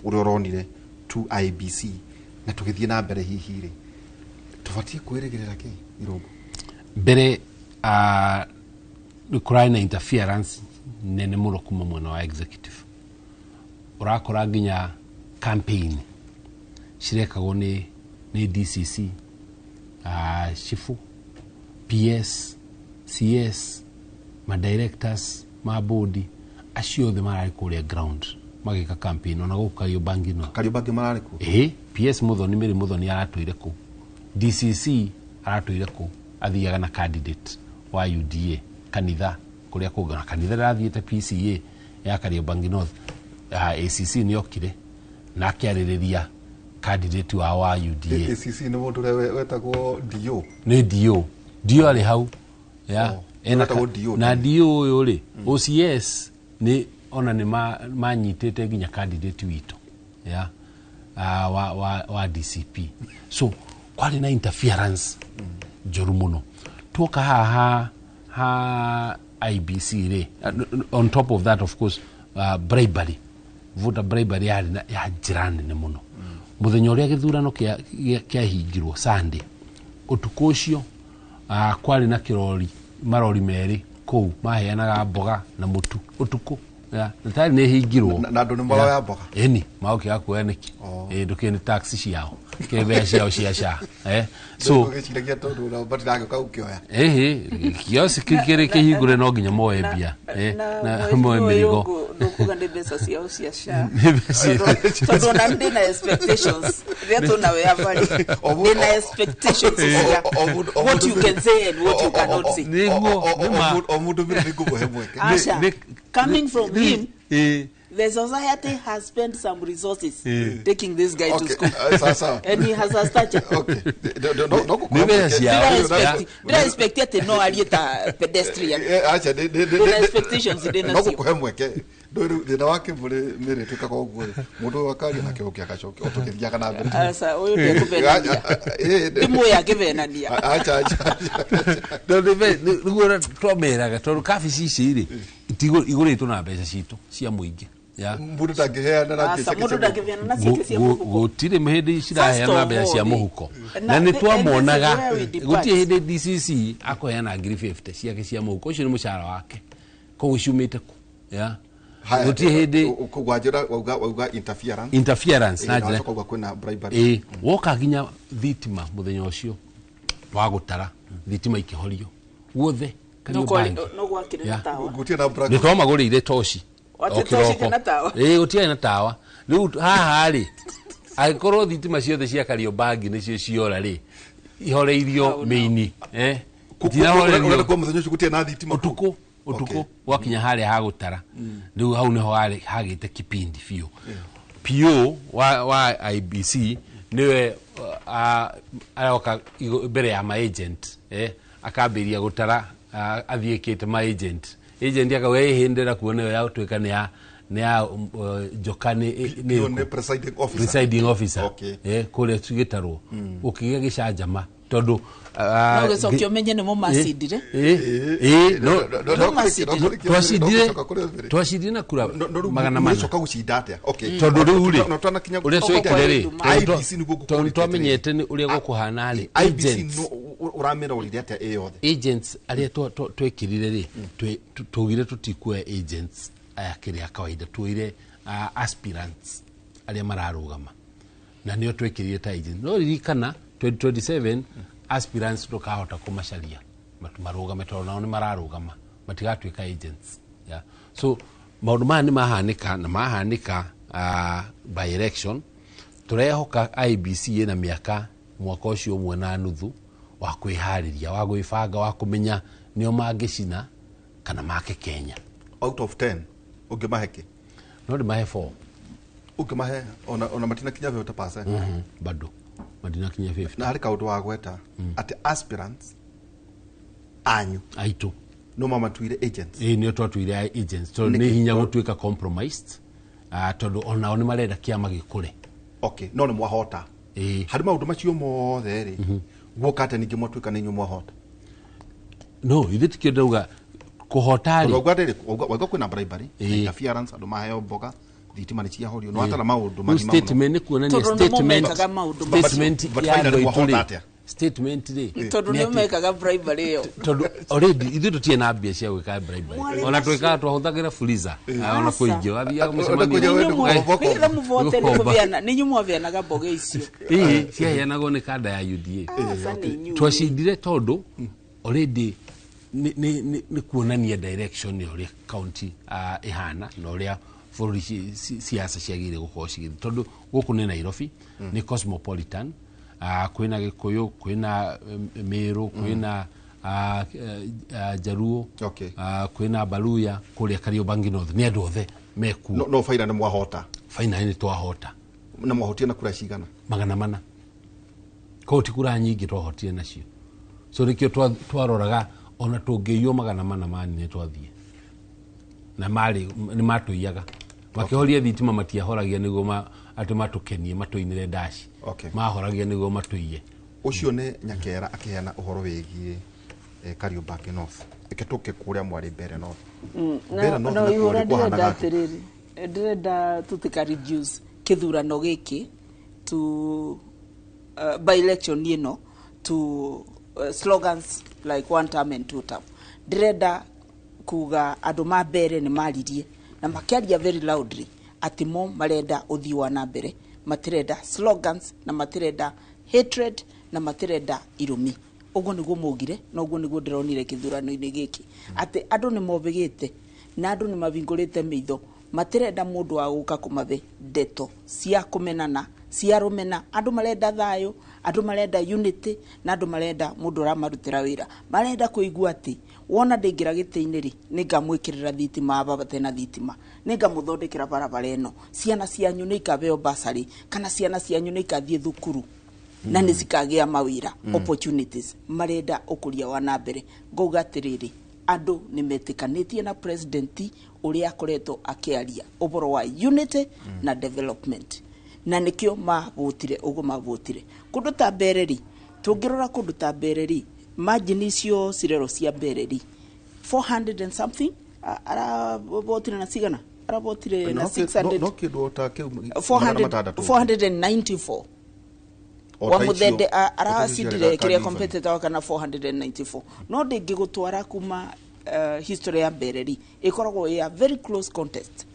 uria uronire to IBC na tugithie na mbere hihi ri tubatie kwirigirira ki irungu mbere kurai na interference nene muno kuma mwena wa executive urakora nginya campaign cirekagwo ni DCC shifu PS CS ma directors ma body acio the marari kuria ground magika campaign ona guka yo bangi no Kariobangi marari ku PS muthoni miri muthoni aratuire ku DCC aratuire ku athiaga na candidate wa UDA kanitha kuria kugana kanitha rathiete PCA ya Kariobangi North ACC ni okire na akiaririria candidate wa UDA ACC ni mundu wetagwo Dio ni Dio ari hau ya na Dio uyu ri OCS ni ona ni manyitete ginya candidate witu ya wa DCP so kwali na interference joru muno toka ha IBC ri on top of that of course bribery voter bribery ya jirani ne muno muthenya uria githurano kia hingirwo Sunday utuko ucio kwali na kirori marori meri kou maheanaga mboga na mutu utuko ya natari ne hingirwo na ndu ni mara ya mboga eni mauki akueneki ndukeni taxi ciao kebe ciao cia so giciragia tondu na batiraga kaukioya kiosi kikere kihingure no nginya moe bia na moe mirigo ndukuga ndi besa ciao cia tondu na ndi na expectations vyetu na we avali ndi na expectations what you can say and what you cannot say omundu mire nikubohe mweke coming from him the society has spent some resources taking this guy to school and he has a stature no expected no alieta pedestrian acha the expectations didn't no kuhe mweke ndu thina wake muri mire tukaka uguo mundu wakari na kiokia gacoke otukithia kana mbere asa uyu ndi kubenania ndimu ya kibenania acha no niguo twameraga tondu kabici ici ri iguritwo na mbeca citu cia muingi ya mundu ndagiheana na cia muhuko gutire mehedi ciraheana mbeca cia muhuko na ni twamonaga gutie hindi DCC akoheana 50 ciake cia muhuko ucio ni mushara wake kugicumite ku ya gutie hindi kugwajira wauga interference na njira kwa kwena bribery woka ginya thitima muthenya ucio wa gutara thitima ikihorio guothe no gwakire na tawa gutie na brag ni twamagurire toshi gutie na tawa riu haha ri aikorwo thitima ciothe cia Kariobangi nicio ciora ri ihoreirio meini tirahoreirio kwa muthenya ucio gutie na thitima utuko wakinya haria ha gutara riu hau niho hagite kipindi fio wa IBC niwe aroka mbere ya ma agent akaambiria gutara athiikite ma agent akawe hindira kuona yo yatwika ni ya Njokani ni presiding officer kule tugitarwo ukigia gicanjama tondu no gicokio menye ni mo macindire twacindire na kura magana mana coka gucinda atia tondu riu ri no twanakinya uria coikare ri IBC ni guku twamenyete ni uria gukuhana ri agents uramira urire atia yothe agents aria twekirire ri tugire tutikuwa agents aya kiria kawaida tuire aspirants aria mararugama na nio twekirire ta agents no ririkana 2027 aspirants tukahota kumacaria marugame tondu nao ni mararugama matigatwika agents so maundu maya ni mahanika by election turehoka IBC na mwaka ucio umwe na nuthu wa kwihariria wa gwibanga wa kumenya nio mangicina kana make Kenya out of 10 ungimaheke no ndi mahe 4 ungimahe ona matina kinya 50% bado madina kinya 50 na hari kaundu wa gweta ati aspirants anyu aitu no mama tuire agents nio twatuire agents to ni hinya gutwika compromised tondu ona oni marenda kiama gikure no ni mwahota hari maundu macio mothe ri gwokate ningi mwatwika ninyu mwahota no ithi kiendauga kuhota ri wagwa kwina bribery interference andu maheo mboga thitima ni cia horio no atara maundu magima statement ni kuonania statement ya ndoituli statement ri tondu ni mekaga bribery yo tondu already ithu tutie na mbia cia gwika bribery ona twika twahuthagira fuliza ona kuingi wathia mucemania ni muvote ni kuviana ni nyumo vianaga mboga icio cia yanagwo ni kada ya UDA twacindire tondu already ni kuonania direction ni uria county ihana na uria for siasa ciagire gukorwo cigithii tondu guku ni Nairobi ni cosmopolitan kwina Gikuyu kwina Meru kwina Jaruo kwina Baluya kuria Kariobangi North ni andu othe meku no faina ni mwahota faina ni twahota na mwahotie na kura cigana magana mana ko ti kura nyingi twahotie nacio so nikio twaroraga ona tungiyo magana mana mani ni twathie na mari ni matuiyaga makihoria thitima matiahoragia niguo ati matukenie matuinire dashi mahoragia niguo matuiye ucio ne Nyakera akiheana uhoro wigie Kariobangi North ikituke kuria mwari mbere north mbere north na kuria kuhanaga atiriri ndirenda tutika reduce kithurano giki to by election to slogans like one term and two term ndirenda kuga andu mambere ni maririe na makiaria very loudly atimo marenda uthiwa na mbere matirenda slogans na matirenda hatred na matirenda irumi ugo niguo mugire na ugo niguo ndironire kithurano-ini giki ati andu ni mobigite na andu ni mavingurite mitho matirenda mundu wa guka kumathe ndeto cia kumenana cia rumena andu marenda thayo andu marenda unity na andu marenda mundu ramarutira wira marenda kuigua ati wona ndingira giti-ini ri ningamwikirira thitima baba tena thitima ningamuthondekera barabara eno ciana cianyu nikabeo basari kana ciana cianyu nikathie thukuru na nizikagia mawira opportunities marenda ukuria wa nambere ngauga atiriri andu nimetikanitie na president uria akoretwo akiaria uboro wa unity na development na nikio mavutire ugo mavutire kundu ta Mbereri tungirora kundu ta Mbereri margin icio cirero cia Mbereri 400 and something ara votire na cigana ara votire na 600 no kidu ta 494 wa muthende ara sidire kiria competitor kana 494 no ndingi gutwara kuma history ya Mbereri ikoragwo ya very close contest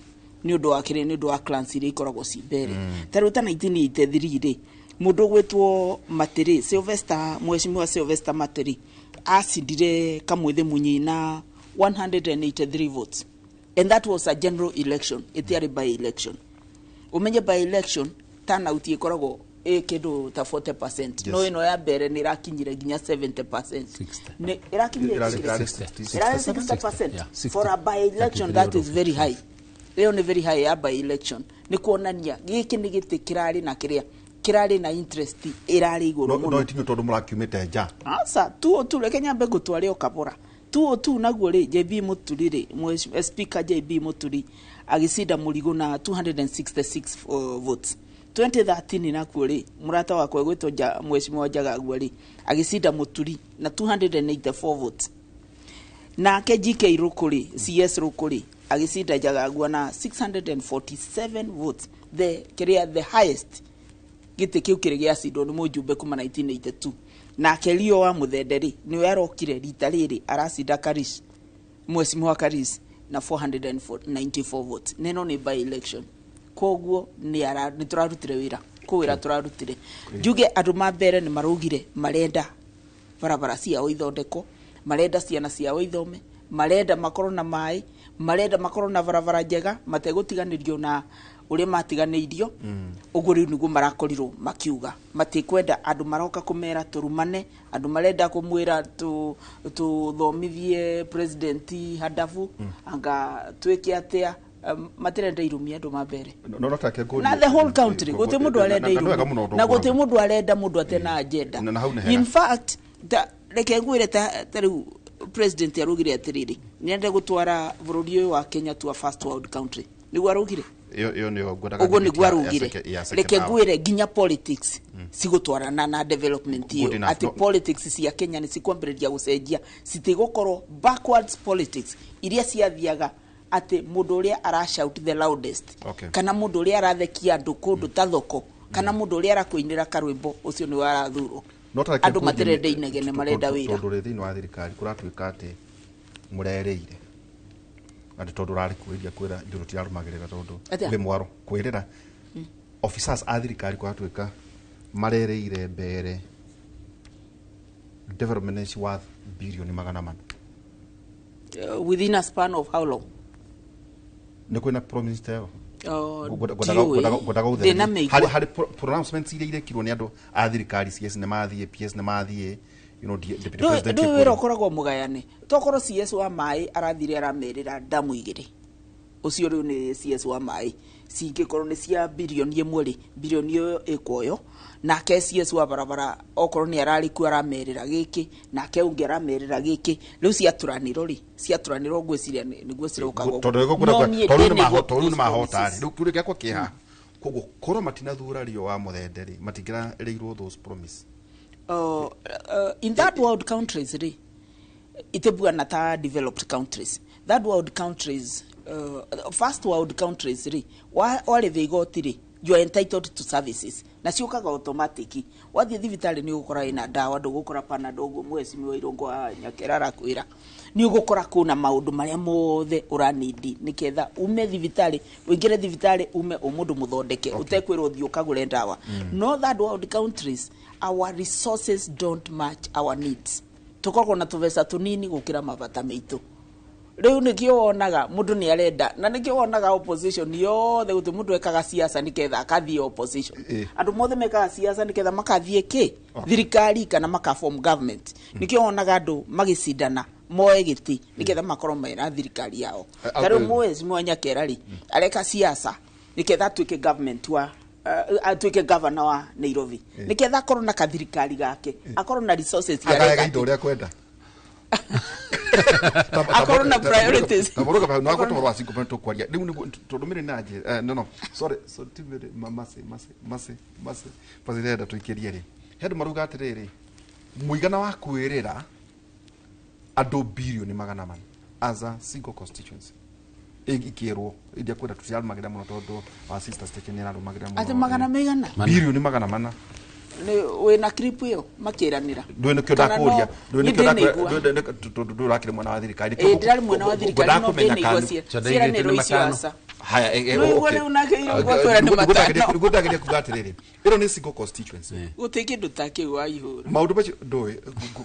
ni undu wa kire ni undu wa clans ire ikoragwo ci mbere taruta 1983 ri mundu gwetwo Matiri Sylvester Mheshimiwa Sylvester Matiri acidire Kamwithe Munyina 183 votes and that was a general election etiari by election umenye by election turnout ikoragwo kindu ta 40% no ino ya mbere ni rakinyire ginya 70% ni irakinyire 60% for a by election that is very high leo ni very high ya by election ni kuonania giki ni giti kirari na kiria kirari na interest irari iguru muno no tinyo tondu murakiumite nja asa tu reke nyambe gutware okabora tu naguo ri JB Muturi ri speaker JB Muturi agicinda murigo na 266 votes 2013 nakuo ri murata wakwa gwitwo Mheshimiwa Njagaguo ri agicinda Muturi na 284 votes na KGK Rukuri CS Rukuri agicinda Njagaguo na 647 votes the highest gite kiu kire gia cindo ni mujumbe kuma 1982 na Kelio wa Muthenderi niwe arokire rita riri aracinda Karis Mheshimiwa Karis na 494 votes neno ni by election koguo ni turarutire wira kuwira turarutire juge andu mambere ni marugire marenda barabara cia ithondeko marenda ciana cia ithome marenda makoro na mai marenda makoro na barabara njega mategutiganirio na uri matiganirio uguo riu niguo marakorirwo makiuga matikwenda andu maroka kumera turumane andu marenda kumwira tuthomithie president hadafu anga tweke atia matirenda irumia andu mambere na the whole country guti mundu arenda irumia na guti mundu arenda mundu atena agenda in fact reke ngwire ta riu president arugire atiriri niende gutwara bururi uyu wa Kenya to a first world country niguo arugire yo nio ngodaga ugo niguo arugire reke ngwire ginya politics sigutwarana na development hiyo ati politics cia Kenya ni sikwambiriria gucenjia sitigokorwo backwards politics iria ciathiaga ati mundu uria arashout the loudest kana mundu uria arathekia andu kundu ta thoko kana mundu uria arakuinira karwimbo ucio ni warathurwo andu matirende inegene marenda wira tondu thini wa thirikari kuratuika ati murereire andi tondu rari kuiria kwira njuru tirarumagirira tondu ri mwaro kwirira officers a thirikari kuratuika marereire mbere development is worth billion magana mana within a span of how long ni kwina promise teo hari pronouncements iria irekirwo ni andu a thirikari CS ne mathie PS ne mathie deputy president do wira koragwo mugayane tokoro CS wa mai arathire aramerera damu igiri ucio riu ni CS wa mai cingikorwo ni cia billion imwe ri billion iyo ikoyo na ke CS wa barabara okorwo ni arariku aramerera giki na ke ungi aramerera giki riu ciaturaniro ngwiciria niguo cirokago tondu ni mahota riu kurege kwa kiha koguo korwo matinathura rio wa Muthenderi matingira reirwo those promise in that world countries ri itebuana ta developed countries that world countries first world countries ri wale vigoti ri you are entitled to services na ciukaga automatic wathie thibitari ni ugukora ina dawa ndugukora panado uguo Mheshimiwa Irungu wa Nyakera arakwira ni ugukora kuna maundu maria mothe uranidi niketha ume thibitari wingire thibitari ume umundu muthondeke utekwirwo thio kagure dawa no that world countries our resources don't match our needs tukorwo na tuvesa tunini gukira mabata meitu riu nikio wonaga mundu ni arenda na nikio wonaga opposition yothe gutu mundu ekaga siasa niketha akathie opposition andu mothe mekaga siasa niketha makathie ki thirikari kana makaform government nikio wonaga andu magicindana moe giti niketha makorwo mena thirikari yao taro Mheshimiwa Nyakera ri areka siasa niketha tuike government wa atuike governor wa Nairobi niketha akorwo na kathirikari gake akorwo na resources ya rega indo ria kwenda akorwo na priorities taboroka pa nako toro cinco pento kwaria riu ni tondumire naje no sorry so timire mase president tuikirie ri hendu maruga atiriri muigana wa kwirira andu billion magana mana as a single constituency ikirwo idia kwenda tucialmagira muno tondu our sister station era rumagira muno ati magana megana billion magana mana ni wena clip yo makiranira ndwene kyoda kuria ndwene kyoda turakire mwana wa thirikari ndari mwana wa thirikari no ndene igwacia cira ni roisiasa haya okay unakeira gwakwera ni matano gutagiria kugatiriri iro ni single constituency gutiki ndutake wa ihuru maundu bacio ndoe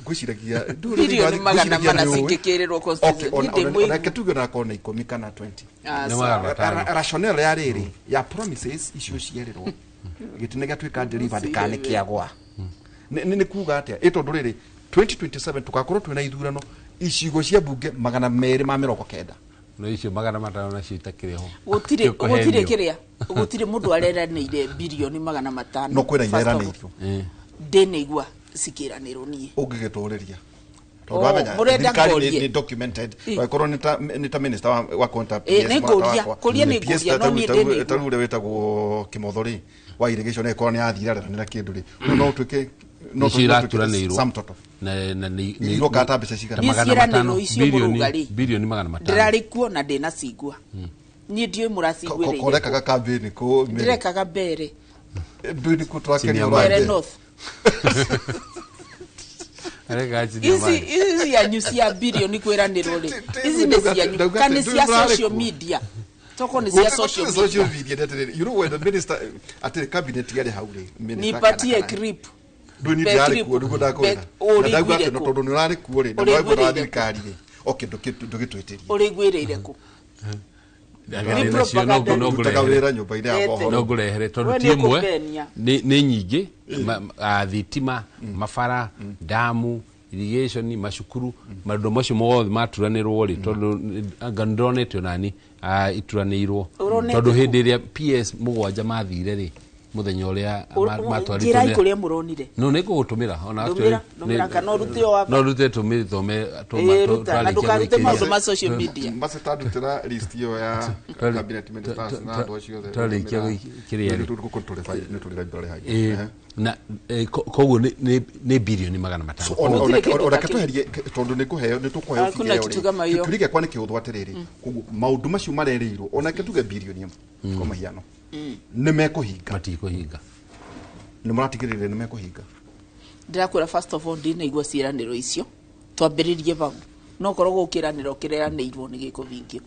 gwiciragia nduri magana mana singikiriro constituency ona ketugo na kona 10 kana 20 rationale ya riri ya promises icio cierirwo gitinega twika delivered kane kiagwa ni kuga atia itondu riri 2027 tukakorwo twina ithurano icigo cia bunge 290 no icio magana matano nacio itakiriho gutire kiria gutire mundu areranire bilioni magana matano no kwira ineranirwo ndenigwa sikiraniro nie ungigituriria ni documented wakorwo ni ta minister wa contact kuria no ni ndenigwa tarure wetagwo Kimothori wa irrigation ekorwo ni athiraranira kindu ri no twike no twike na ni rokata mbeca cigana magana matano bilioni magana matano ndirari kuo na ndina cigwa ni ndiyo muracigwire korekaga campaign ko ndirekaga mbere ndini kutwakeni mbere north Izi ya nyusia bilioni kwiranirwo ri izi ni cia nyukani cia social media toko ni cia social media you know when the minister at the cabinet yale haure nipatie grip nduni ndiari kuo ndugo ndakwenda ndagwa ke no tondu ni urari kuo ri na wagwa ra thirikari ri okay ndugitweteria uri gwirire ku no ngurehere tondu tiemwe ni nyingi thitima mabara damu irrigation macukuru maundu macio mothe maturanirwo ri tondu ngandonete nani ituranirwo tondu hindi ria PS 7 mathire ri muthenya uria matwaritwo ngira ikuria muronire no niko gutumira ona actually kana rutio wako no rute tumithome twalikia maundu ma social media masitandutira list yo ya cabinet ministers na ndo cio the twalikia kiria ri ni tulira ndore hai na koguo ni bilioni magana matano ona ketuherie tondu ni kuheo ni tukuheo kirige kwa ni kiuthu atiriri koguo maundu macio marereirwo ona ketuge bilioni kwa mahiano ni mekuhinga matikuhinga ni muratigirire ni mekuhinga ndirakwira first of all ndina igwa ciraniro icio twambiririe bau no korwo gukiraniro kireranirwo ni gikuvingio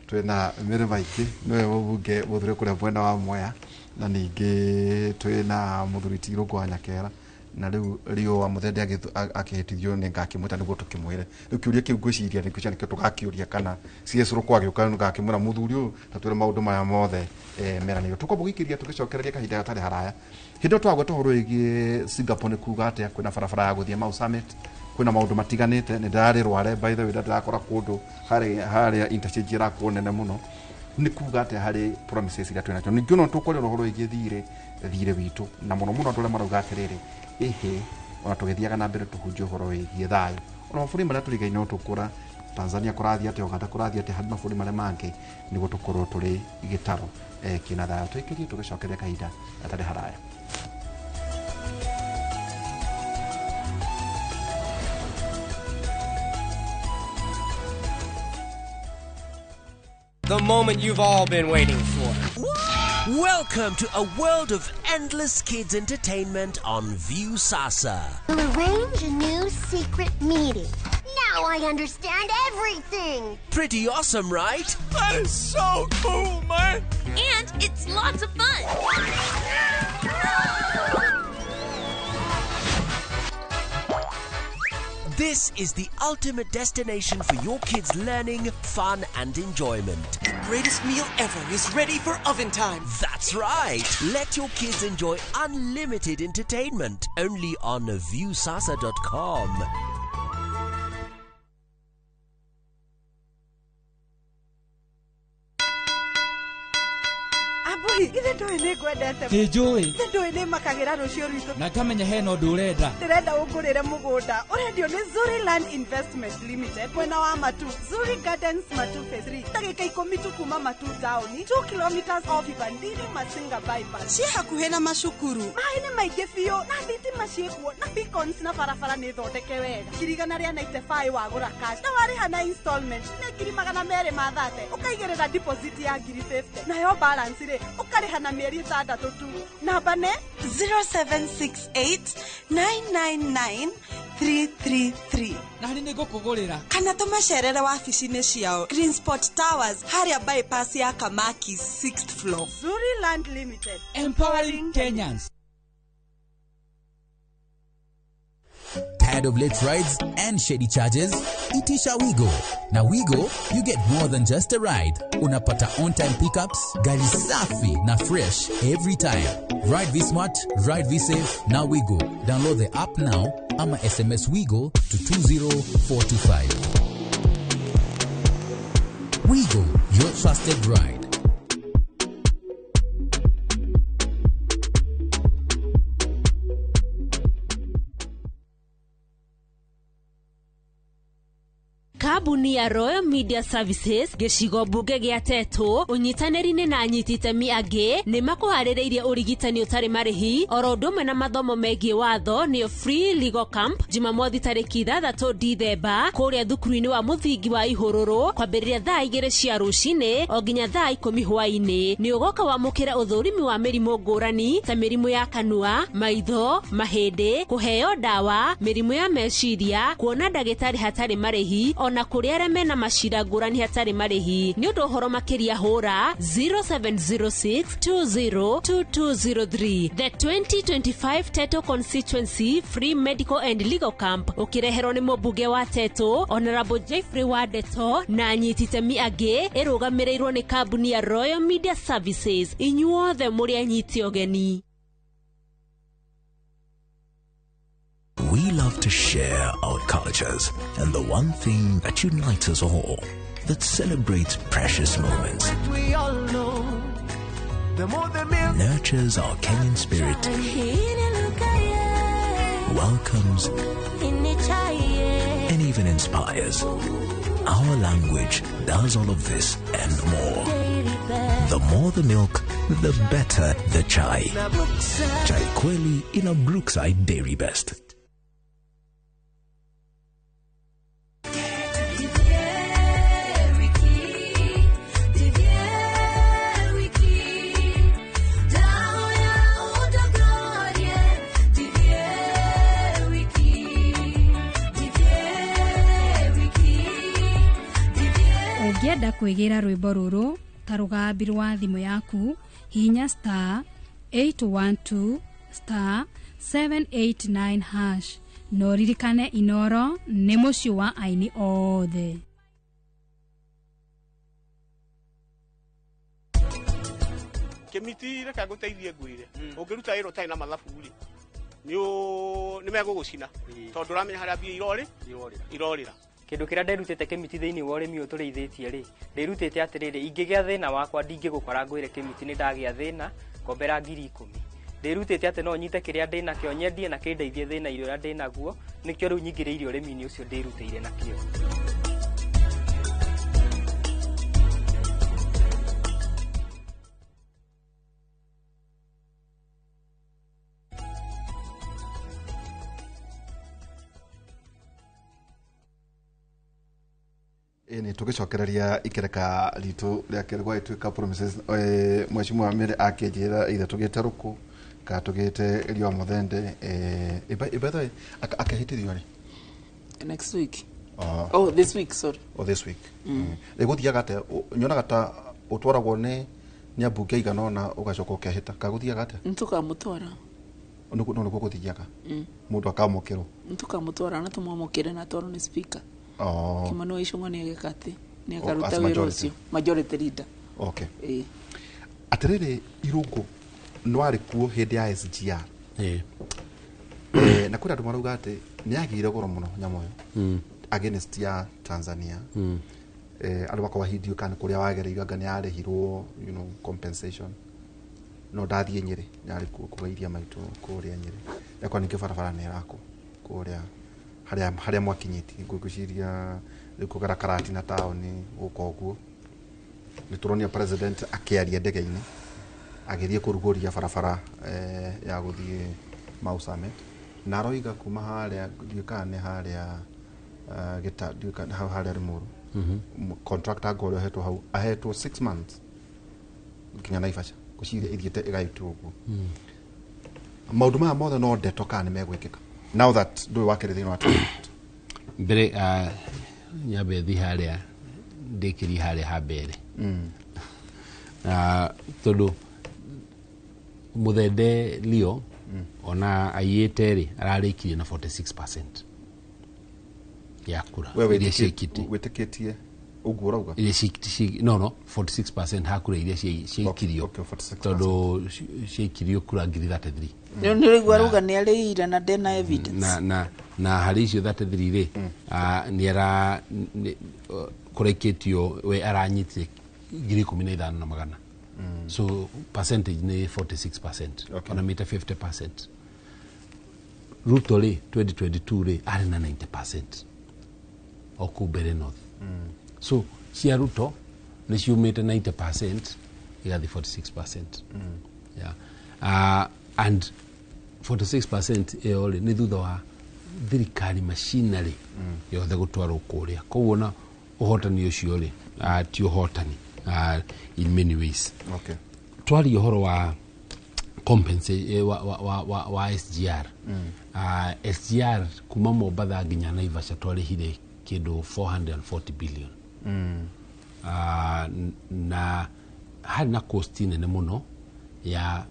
twina mirima ingi niwe mubunge muthure kuria mwena wa Mwea na ningi twina muthuri Tigiro kwa Nyakera na riu rio wa muthende akihitithio ni ngakimwita niguo tukimwire riu kiuria kiu ngwiciria ni kucia nikio tugakiuria kana CSR kwa giuka ngakimwira muthuri uyu ta twire maundu maya mothe meraniro tukobugikiria tugicokereria kahinda gatari haraya hindo twagwe tuhoro igie Singapore ni kuga atia kwina barabara ya guthie Mau Summit kwina maundu matiganite ni ndarirware by the way ndarakora kundu haria interchange ira kuonene muno ni kuga atia hari promises ira twina ningi no tukorera uhoro igie thire witu na muno ndole marauga atiriri ehe ona tugithiaga na mbere tuhunjie uhoro wigie thayo ona maburi maria turigai no tukura Tanzania kurathia ati Uganda kurathia ati hari maburi maria mangi nigo tukorwo turi igitaro kina thayo twikirie tugicokeria kahinda atari haraya. The moment you've all been waiting for. Welcome to a world of endless kids entertainment on Viusasa. We'll arrange a new secret meeting. Now I understand everything. Pretty awesome, right? That is so cool, man. And it's lots of fun. This is the ultimate destination for your kids' learning, fun, and enjoyment. The greatest meal ever is ready for oven time. That's right. Let your kids enjoy unlimited entertainment only on viusasa.com. Ithe ndoe nĩ ngwendete njũĩ ithe ndoe nĩ makagira rũcio rwitũ na kamenya hena ũndũ ũrenda ndĩrenda ũngũrĩre mũgũnda ũrendio nĩ Zuri Land Investment Limited mwena wa Matu Zuri Gardens Matu Phase 3 ndagĩka 10 tu kuma Matu taũni 2 kilometers off Ivandiri Masinga bypass ciĩ hakuhĩ na macukuru maĩ nĩ maingĩ biũ na thitima ciĩkuo na beacons na barabara nĩ thondeke wega kirigana rĩa 95 wagũra cash na warĩha na installment nĩ 230 ũkaigĩrĩra deposit ya 50 nayo balance rĩ ukariha na mieri 6 tu namba ne 0768999333 na nĩ ngũkũgũrĩra kana tũmacerere wabici-inĩ ciao Greensport Towers harĩa bypass ya Kamaki 6th floor. Zuri Land Limited, empowering Kenyans. Tired of late rides and shady charges? Itisha Wigo. Now Wigo, you get more than just a ride. Unapata on-time pickups, gari safi na fresh every time. Ride V-Smart, ride V-Safe, now Wigo. Download the app now, ama SMS Wigo to 20425. Wigo, your trusted ride. Kabuni ya Royal Media Services gicigo mbunge gĩa Tetu unyitanĩri-inĩ na anyititemi angĩ nĩ makuharĩrĩirie ũrigitani ũtarĩ marĩhi oro ũndũ ũmwe na mathomo megiĩ watho nĩyo Free Legal Camp Jumamothi tarĩki 6 Dithemba kũrĩa thukuru-inĩ wa mũthingi wa Ihũrũrũ kwambĩrĩria thaa 2 cia rũcinĩ o nginya thaa 10 hwaĩ-inĩ. Nĩ ũgoka wamũkĩre ũthũrimi wa mĩrimũ ngũrani ta mĩrimũ ya kanua, maitho, mahĩndĩ, kũheo ndawa, mĩrimũ ya meciria, kuona ndagĩtarĩ hatarĩ marĩhi ona kũrĩ arĩa mena macira ngũrani hatarĩ marĩhi. Nĩ ũndũ ũhoro makĩria hũra 0706202203. The 2025 Teto Constituency Free Medical and Legal Camp ũkĩreherwo nĩ mũmbunge wa Teto Honorable Jeffrey Wadeto na anyititemi angĩ ĩrũgamĩrĩirwo nĩ kambuni ya Royal Media Services. Inyuothe mũrĩ anyiti ũgeni. We love to share our cultures, and the one thing that unites us all, that celebrates precious moments, we all know, nurtures our Kenyan spirit, welcomes, and even inspires. Our language does all of this and more. The more the milk, the better the chai. Chai Kweli in a Brookside Dairy Best. Ũngĩenda kwĩgĩra rwĩmbo rũrũ ta rũgambi rwa thimũ yaku hihinya *812 *789# no ririkane Inoro nĩ mũciĩ wa aini othe. Kemiti reka ngũteithie ngwĩre ũngĩruta wĩra ũtarĩ na mathabu rĩ nĩ megũgũcina tondũ ũramenya harĩa mbia irorĩra. Kĩndũ kĩrĩa nderutĩte Kemiti thĩinĩ wa ũrĩmi ũtũrĩithĩtie rĩ nderutĩte atĩrĩrĩ ingĩgĩa thĩna wakwa ndingĩgũkora ngwĩre Kemiti nĩ ndagĩa thĩna ngombera 10,000. Nderutĩte atĩ no nyite kĩrĩa ndĩ nakĩo nyendie na kĩndeithie thĩna iria ndĩ naguo nĩkĩo rĩu nyingĩrĩire ũrĩmi-inĩ ũcio ndĩrutĩire nakĩo. Ni tugicokereria ikereka ritu rĩa kerwa ituika promises mheshimiwa Amiri akejera either tugite ruku ka tugite rio muthende ibethe akahitirio ri next week. Oh this week, sorry. Oh this week. Eguthiaga te nyonaga ta utwaragwo ni ambunge iganona ugacoka ukahita kaguthiaga te ntukamutwara no guthiaga mundu akamukirwo ntukamutwara na tumwamukire na toro ni speaker. Kimano ishongo ni agekate ni akaruta wĩra ũcio majority leader. Okay. Atiriri irungu no ari kuo hindi ya SGR. Na kuri andu marauga ati ni agire goro muno nyamo yo against ya Tanzania. Andu bakawahidio kana kuria wagereirwo anga ni arehirwo compensation. No ndathie Nyeri ni ari kugairia maitu kuria Nyeri. Yakwa ni kibarabara ni rako kuria haria mwakinyiti ngũciria kugara karati na taoni ukoguo ni turonia president akiaria ndege-inĩ agerie kuruguria barabara ya guthie Mau Summit na roiga kuma haria ndikane haria gita ndikane haria Limuru contractor ngoro hetwo hau ahetwo 6 months kinya Naivasha kuciria ithiete igaitwo uguo maundu maya mothe no ndeto kana megwikika now that do work everything what mbere nyabe thi haria ndikiri haria habere todo muthende Leo ona ayete ri ararikirie na 46% ya kura wewe witikitie uguo rauga no 46% hakure iria ciaikirio tondu ciaikirio kura ngiri 33 ni rigwa ruga ni ari ira na ndena evidence na hari icio 33 ri ni ara kureketio we aranyitire 15,000 so percentage ni 46% ona mita 50%. Ruto ri 2022 ri ari na 90% okubere north so cia Ruto ni ciumite 90% igathi 46%. Yeah. And 46% eole ni thutha wa thirikari machinery yothe gutwarwo kuria koguo uhotani ucio ri ti uhotani in many ways. Okay. Twari uhoro wa compensate wa SGR. SGR kuma Mombasa nginya Naivasha twari hire kindu 440 billion. Na hari na cost nene muno ya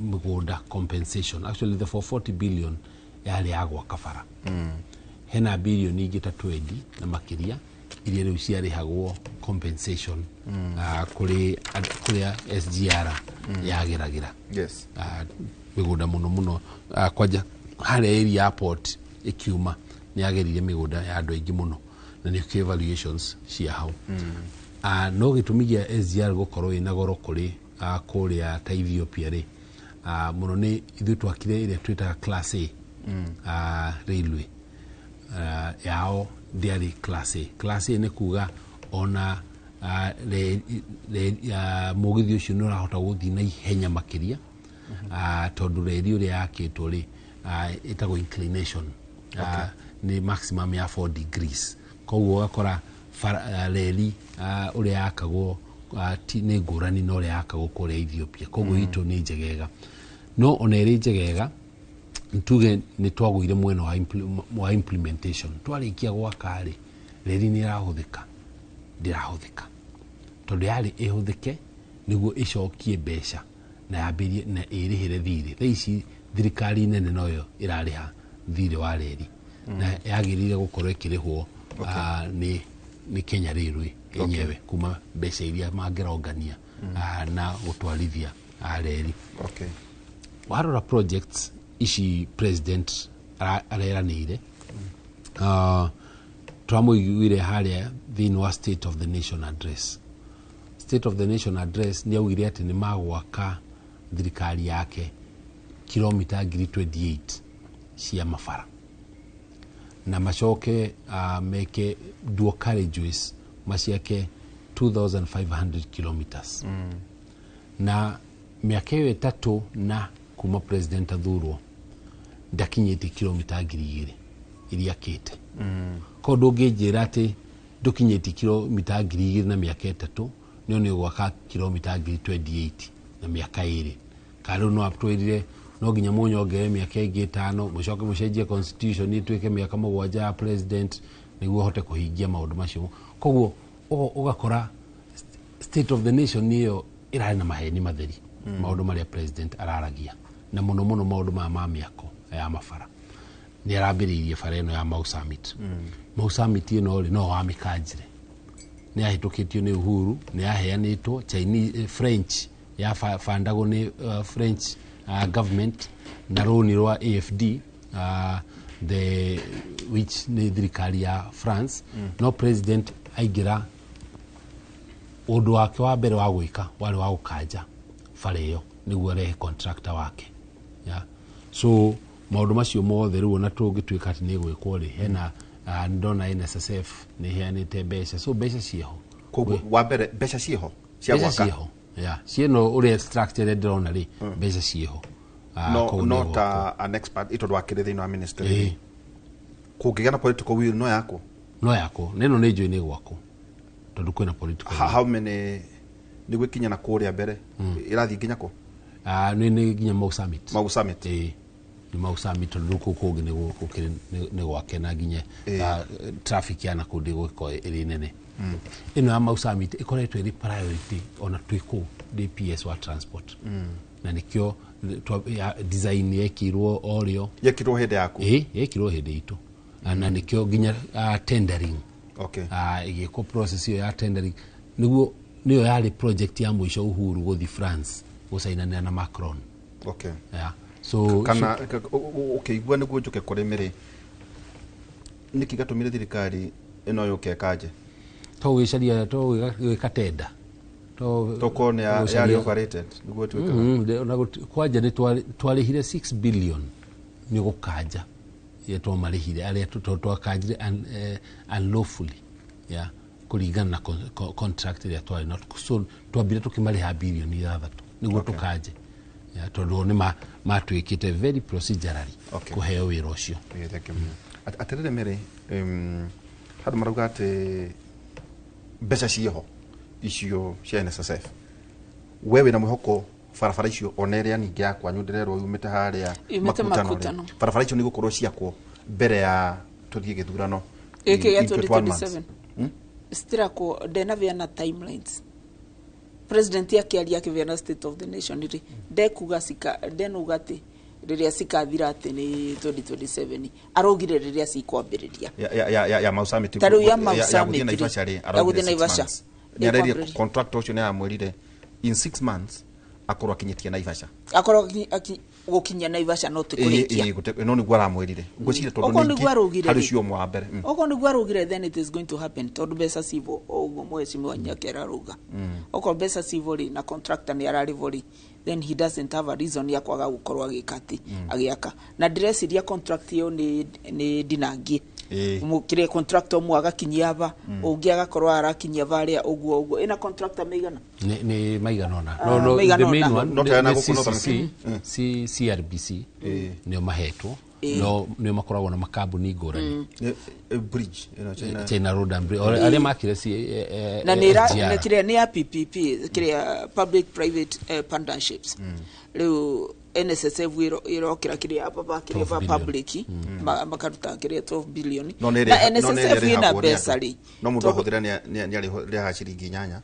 mugunda compensation. Actually the 440 billion yari agwa kafara. Hena billion ingi ta 20 na makiria iria riu ciarihagwo compensation kuri SGR yagiragira. Yes. Migunda muno kwaja hari area airport ikiuma ni yagerire migunda ya andu aingi muno na ni evaluations cia hau. No gitumigia SGR gukorwo ina goro kuri kuria ta Ethiopia ri muno ni ithu twakire ile twita class A railway yao diary class A. Class A ni kuga ona mugithi ucio no rahota guthi na ihenya makiria tondu reri uri yakitwo ri itago inclination ni maximum ya 4 degrees koguo gakora reri uri yakagwo ni ngurani no uri yakagwo kuria Ethiopia koguo itu ni njegega no ona iri njegega ntuge ni twagwire mwena wa implementation twarikia gwaka ri reri ni rahuthika ndirahuthika tondu yari ihuthike niguo icokie mbeca na yambirie na irihire thiri thaici thirikari nene noyo irariha thiri wa reri na yagirire gukorwo ikirihwo ni Kenya Railway yenyewe kuma mbeca iria mangirongania na gutwarithia reri. Okay. Warora projects ici president areranire twamuiguire haria thini wa State of the Nation address. State of the Nation address ni augire ati ni magwaka thirikari yake kilomita 28 cia mafara na macoke meke dual carriageways maciake 2500 kilometers. Na miaka iyo itatu na kuma president athurwo ndakinyite kilomita 2000 iria kite kondo ngejira ati ndukinyite kilomita 2000 na miaka itatu ni gwaka kilomita 28 na miaka 2 karo no aptwirire no ginya munyongere miaka ingi 5 mucoke mucenjie constitution itwike miaka 7 ya president niguo hote kuhingia maundu macio koguo ugakora State of the Nation niyo irari na maheni matheri maundu maria president araragia na muno maundu ma miako ya mafara ni arambiririe fareno ya Mau Summit. Mau Summit ino ri no wa mikanjire ni ahitukitio ni Uhuru ni aheanitwo Chinese French ya fandago ni French government na roni rwa AFD which ni thirikari ya France. No president aigira undu wake wa mbere wa gwika wari wa gukanja fareyo niguo rehe contractor wake. So maundu macio mothe riu na tungituika ati ni gwikwo ri hena ndona NSSF ni heanite mbeca so mbeca cieho koguo wa mbere mbeca cieho cia gwaka cieno uri structure ndona ri mbeca cieho no not an expert ito dwakire thini wa ministry kugigana political will no yako neno ni njui ni gwako tondu kwina political how many ni gwikinya na kuria mbere irathi nginya ko ni nginya Mau Summit ni Mau Summit tondu kukungi ni gwake na nginya traffic ya nakundi gwiko iri nene ino ya Mau Summit ikoretwo iri priority ona twiko DPS wa transport na nikio design yekirwo orio yekirwo hede yaku yekirwo hede itu na nikio nginya tendering Okay. Igiko process iyo ya tendering niguo niyo yari project ya mwisho Uhuru guthi France gusainania na Macron. Okay. Yeah. So kana ukiigua niguo njuke kuri miri niki gatumire thirikari ino yuke kaje to wisharia to wikatenda to kone ya operated niguo twika kwaje ni twarihire 6 billion ni gukaja yeto marihire aria twakajire unlawfully yeah kuringana na contract ya twari not so twambire tukimariha billion 6 niguo tukaje ya tondu ni matwikite very procedurally kuheo wira ucio. Aterere mere hadu marauga ati mbeca ciho icio cia NSSF wewe na mwihoko barabara icio oneria ningi yakwa nyundirerwo yumite haria makutano barabara icio nigukorwo ciakwo mbere ya tuthie githurano eke ya 2027 stira ko dena viana timelines president yakiaria kiviana state of the nation ri ndekuga sika denugati riria sikathira ati ni 2027 arogire riria sikwambiriria ya mausamiti taru ya mausamiti arogire Naivasha ni areri contract ucio ni amwirire in 6 months akorwo akinyitie Naivasha akorwo gukinya Naivasha no tikurikia no ni gwara amwirire ngwicire tondu ni hari cio mwa mbere oko ni gwarugire then it is going to happen tondu besa sivo oguo mwezi mwanyakera ruga oko besa sivo ri na contractor ni ararivori then he doesn't have a reason ya kwaga gukorwo agikati agiaka na diresiria contract yo ni dinangi mukire contractor mwaga kinyaba ungi agakorwo arakinya varia uguo ina contractor meigana ni maigana no the main one not yana gukuno CRBC ni mahetwo no ni makoragwo na makambuni ngorani bridge China Road and Bridge ari makire na ni kire ni PPP kire public private partnerships leo NSSF irokira kire hapa kire public makaruta kire 12 billion na NSSF ina besari no mundu ahuthira ni ari ciringi 8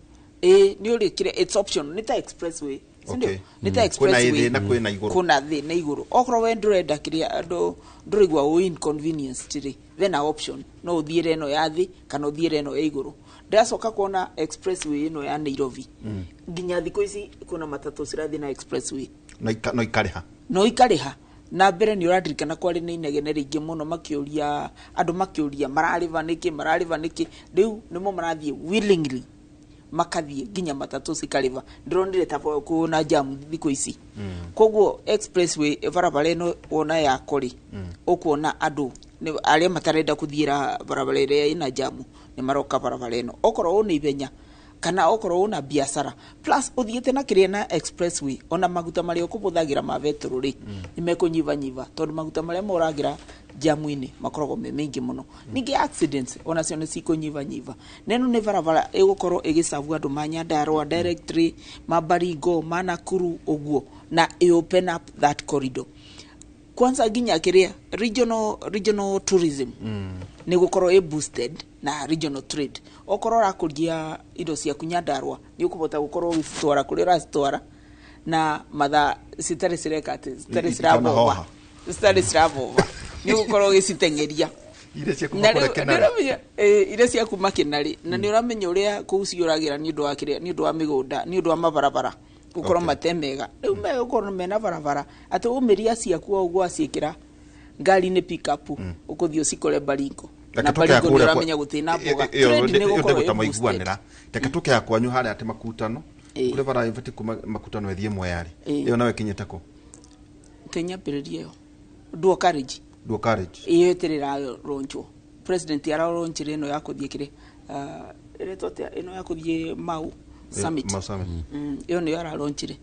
ni uri kire it's option nita expressway sindio nita expressway kuna thi na iguru okro we ndurenda kire andu ndurigwa o inconvenience tiri vena option no uthiire no yathi kana uthiire no ya iguru ndacoka kuona expressway ino ya Nairobi nginya thiko ici kuna matatu cirathi na expressway no ikariha na mbere ni uradirikana kwari ni inegene ringi muno makiuria andu makiuria marariva niki riu nimo marathie willingly makathie nginya matatu cikariva ndironire tabo kuona jam thiko ici koguo expressway barabara ino wona ya kori ukuona andu aria matarenda kuthiira barabara ire ina jamu ni maroka barabara ino okoro ni ibenya kana okoro una biashara plus uthiete na kiria na expressway ona maguta mari okubuthagira ma vetro ri nimekunyiva tondu maguta mari moragira jamu-ini makoragwo mengi muno ningi accidents ona cio ni cikunyiva neno ni barabara igukorwo igicavu andu manyandarwa directory mabaringo manakuru uguo na open up that corridor kwanza ginya kiria regional tourism ni gukorwo boosted na regional trade okorwo rakuria indo cia kunyandarwa ni ukubota gukorwo ugitwara kuri rastwara na matha citari cirekate citari cirabova ni gukorwo gicitengeria ire cia kuma kinari na ni uramenya uria kuciuragira ni undu wa kiria ni undu wa migunda ni undu wa mabarabara gukorwo matemega riu megukorwo mena barabara ati umiria ciaku uguo acikira ngari ni pick up ukuthio cikore baringo na baringo ni uramenya gutina mboga trend ni gukorwo maiguanira tekatuke ya kwanyu haria ati makutano kule bara ivati kuma makutano ethie mweyari iyo nawe kinyete ko Kenya period yo duo carriage iyo eterera roncho president ara ronchire no yakuthie kire ire tote ino yakuthie Mau Summit iyo ni ara ronchire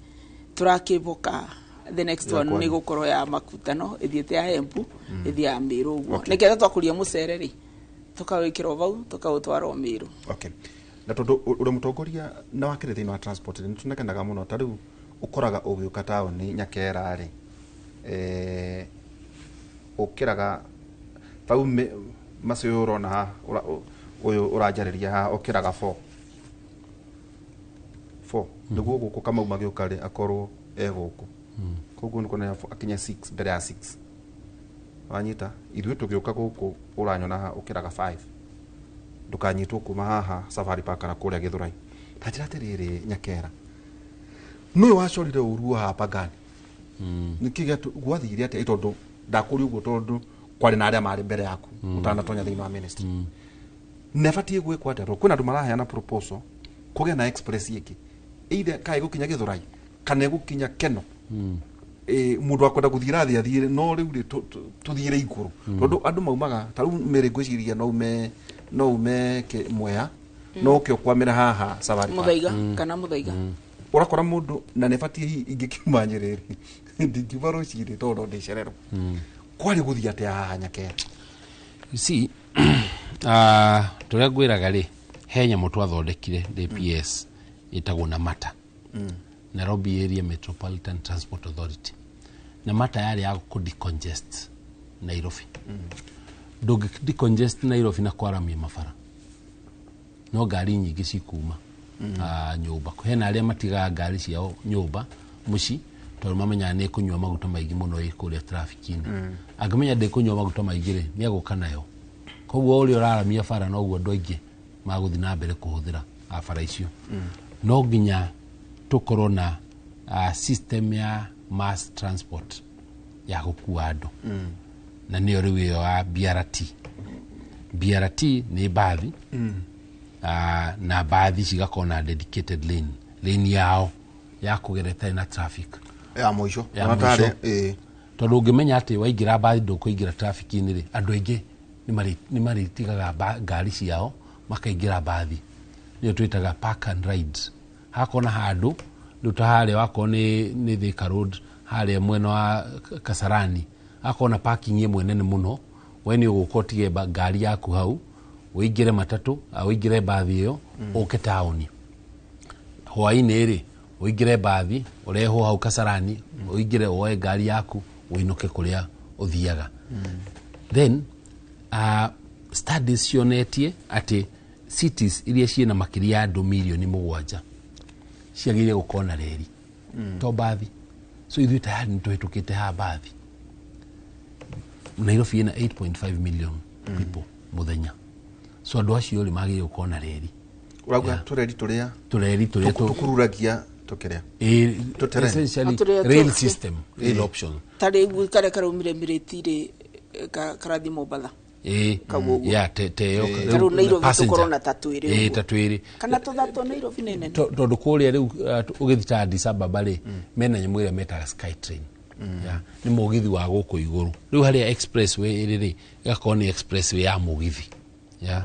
turakiboka the next one ni gukoro ya makutano ithiete ya Embu ithia ya Miru uguo niketha twakuria mucereri tukawikira vau tukautwara Miru na tondu uri mutongoria na wakire thini wa transport ni tunekenaga muno tariu ukoraga ugiuka taoni Nyakera ri ukiraga vau macio urona uyu urajariria ha ukiraga 4 ndugu guku kama magiuka ri akorwo guku koguo niko na akinya 6 mbere ya 6 wanyita ithuĩ tugiuka guku uranyona ha ukiraga 5 ndukanyitwo kuma haha Safari Park kana kuria Githurai tajira tiriri Nyakera no wacorire uru ha pagani nikiga gwathire ati tondu ndakuri uguo tondu kwari na aria mari mbere yaku utanatonya thiini wa ministry nebatie gwikwa atero kwina andu maraheana proposal kugia na express iki either kai gukinya Githurai kana gukinya Keno mundu akwenda guthira athire no riu tuthire iguru tondu andu maumaga taru mere gwiciria no ume ke Mwea no kyo kwamira haha Safari Park Muthaiga kana Muthaiga urakora mundu na nebatie ingikiuma Nyerere ndingiba rucire tondu ndicerero kwari guthia ate haha Nyakera si turia ngwiraga ri henya mutu athondekire DPS itagwo na mata Nairobi Area Metropolitan Transport Authority na mata yari ya ku decongest Nairobi dogi decongest Nairobi na kwaramia mafara no gari nyingi cikuma nyumba hena aria matiga ngari ciao nyumba muci tondu mamenya ni kunywa maguta maigi muno ikuria traffic-ini agamenya de kunywa maguta maigi ri ni aguka nayo koguo uri uraramia fara no guo andu aingi maguthi na mbere kuhuthira afara icio no nginya tukorwo na system ya mass transport ya gukua andu na niyo riu iyo wa BRT ni bathi na bathi cigakorwo na dedicated lane yao ya kugereta na traffic ya moico tondu ungimenya ati waingira bathi ndukuingira traffic-ini ri andu aingi ni maritigaga ngari ciao makaingira bathi niyo twitaga park and rides hakona handu ruta hale wako ni Thika Road hale mwena wa Kasarani akona parking imwe nene muno weni ugukotige ngari yaku hau uingire matatu uingire bathi iyo uke town hwaini ri uingire bathi ureho hau Kasarani uingire oe ngari yaku uinuke kuria uthiaga then studies cionetie ati cities iria ciena makiria ya andu milioni 7 ciagire gukona reri to bathi so ithu tayari nitwitukite ha bathi Nairobi ina 8.5 million people muthenya so andu acio ri magire gukona reri urauga tureri turia tukururagia tukiria essentially rail system rail option tari kare karumire miritire karathi Mombasa ya teo karu Nairobi tukorona tatwiri tatwiri kana tuthatu Nairobi nene tondu kuria riu ugithita Addis Ababa ri mena nyamwira meta Skytrain ya ni mugithi wa guku iguru riu haria expressway iri igakorwo ni expressway ya mugithi ya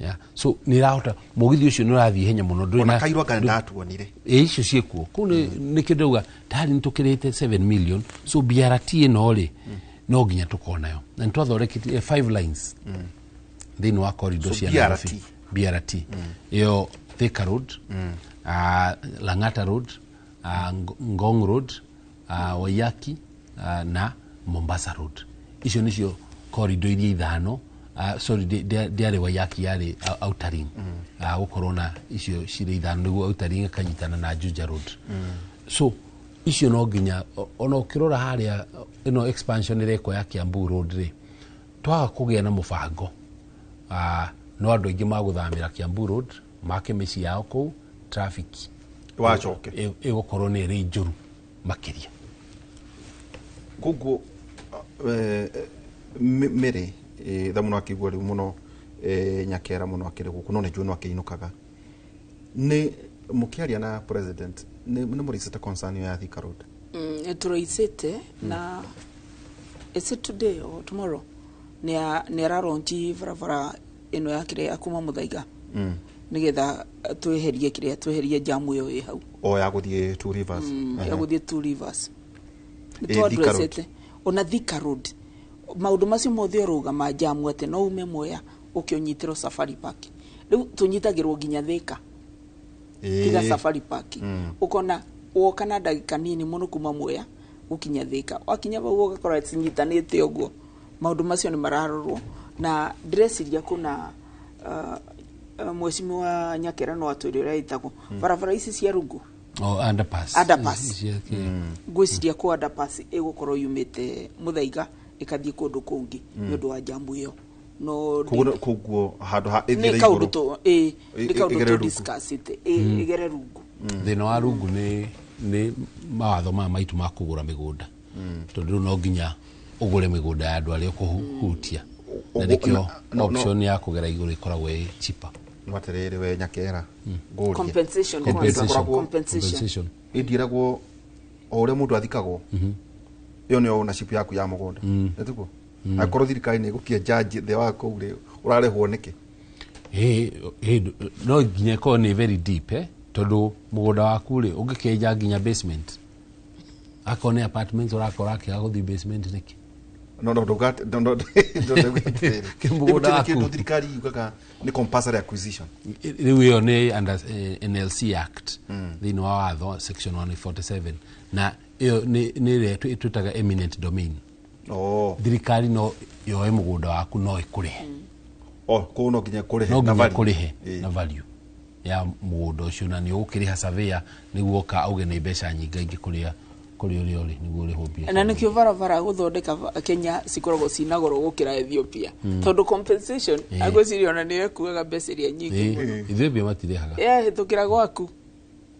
ya so ni rahota mugithi ucio ni urathi henya muno nduri na kairwa ganda tuonire icio ciekuo kune ni kinduga tari nitukirite 7 million so BRT no ri no ginya tukonayo na ntwathoreke 5 lines thini wa corridor cia BRT iyo Thika Road Lang'ata Road Ngong Road Waiyaki na Mombasa Road icio nicio corridor iria ithano sorry diare Waiyaki yari Outer Ring gukorona icio cire ithano niguo Outer Ring kanyitana na Juja Road so icio no nginya ona ukirora haria ino expansion ireko ya Kiambu Road ri twaga kugia na mubango no andu ingi maguthamira Kiambu Road make mici yao ku traffic wacoke igukorwo ni ri njuru makiria kuguo mere thamuno akigwa riu muno Nyakera muno akire guku no ne juno akiinukaga ni mukiaria na president ni murisete concern ya Thika Road turoisete na is it today or tomorrow ni araronji varavara ino yakire akuma Muthaiga nigetha tweherie jamu yo i hau ya guthie Two Rivers ya guthie Two Rivers tuadresete ona Thika Road maundu macio mothe rugama jamu ate no ume Mwea ukionyitiro Safari Park riu tunyitagirwo ginya Thika tiga Safari Park ukona woka na ndagika nini muno kuma Mwea ukinya Thika wakinya bau ugakora tinyitanite uguo maundu macio ni mararorwo na dress iria kuna mweshimiwa Nyakera no atwirira itako barabara ici cia rungu underpass gwiciria ku underpass igukorwo yumite Muthaiga ikathie kundu kungi ni undu wa jambu iyo no kuguo handu ha ithire iguru ni kaundu to discuss it igere rungu thina wa rungu ni mawatho maitu ma kugura migunda tondu no nginya ugure migunda ya andu aria kuhutia na nikio option ya kugera iguru ikoragwo cheaper materere we nyakera compensation indiragwo ore mundu athikagwo iyo ni ownership yaku ya mugunda etuko akorwo thirikari ni gukie judge the wako ure urarehwo niki no nginya ko ni very deep tondu mugunda waku ri ungikenja nginya basement akone apartments urakora kia guthi basement niki no kimugunda kitu thirikari yukaga ni compulsory acquisition riu ni under NLC Act thini wa watho section 147 na iyo ni re twitaga eminent domain thirikari no yoe mugunda waku no ikurihe ko no nginya kurihe na value ya mugunda ucio na ni ukiriha surveyor niguo ka auge ni mbeca nyinga ingi kuria uri niguo uri hobia na nikio barabara guthondeka Kenya sikoragwo cinagoro gukira Ethiopia tondu compensation agwicirio na ni kuaga mbeca iria nyingi Ethiopia matirehaga hitukira gwaku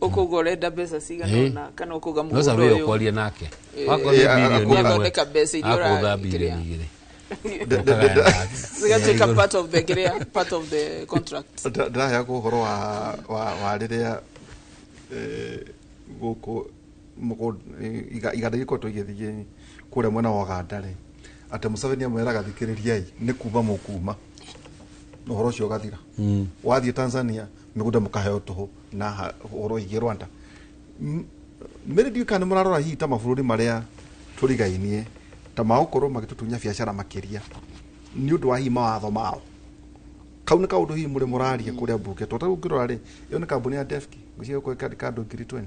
ukugorenda mbeca cigana kana ukuga mugunda no sabe ukwaria nake wako athondeka mbeca iria bilioni igiri take a part of the contract ndaya kuhoro wa riria guku iganda gikoto igithie kure mwena wa Gandare ate Museveni amweraga thikiririai ni kuba mukuma no horo cio gathira wathie Tanzania migunda mukaheo toho na horo igi Rwanda meridio kana murarora hi ta mabũrũri maria turigainie ta maokoro magitutunya biacara makiria ni undu wa hi mawatho mao kauna kaundu hi muri muraria kuria mbuke tota gukirora ri iyo ni kambuni ya Defki gucio ko kado 20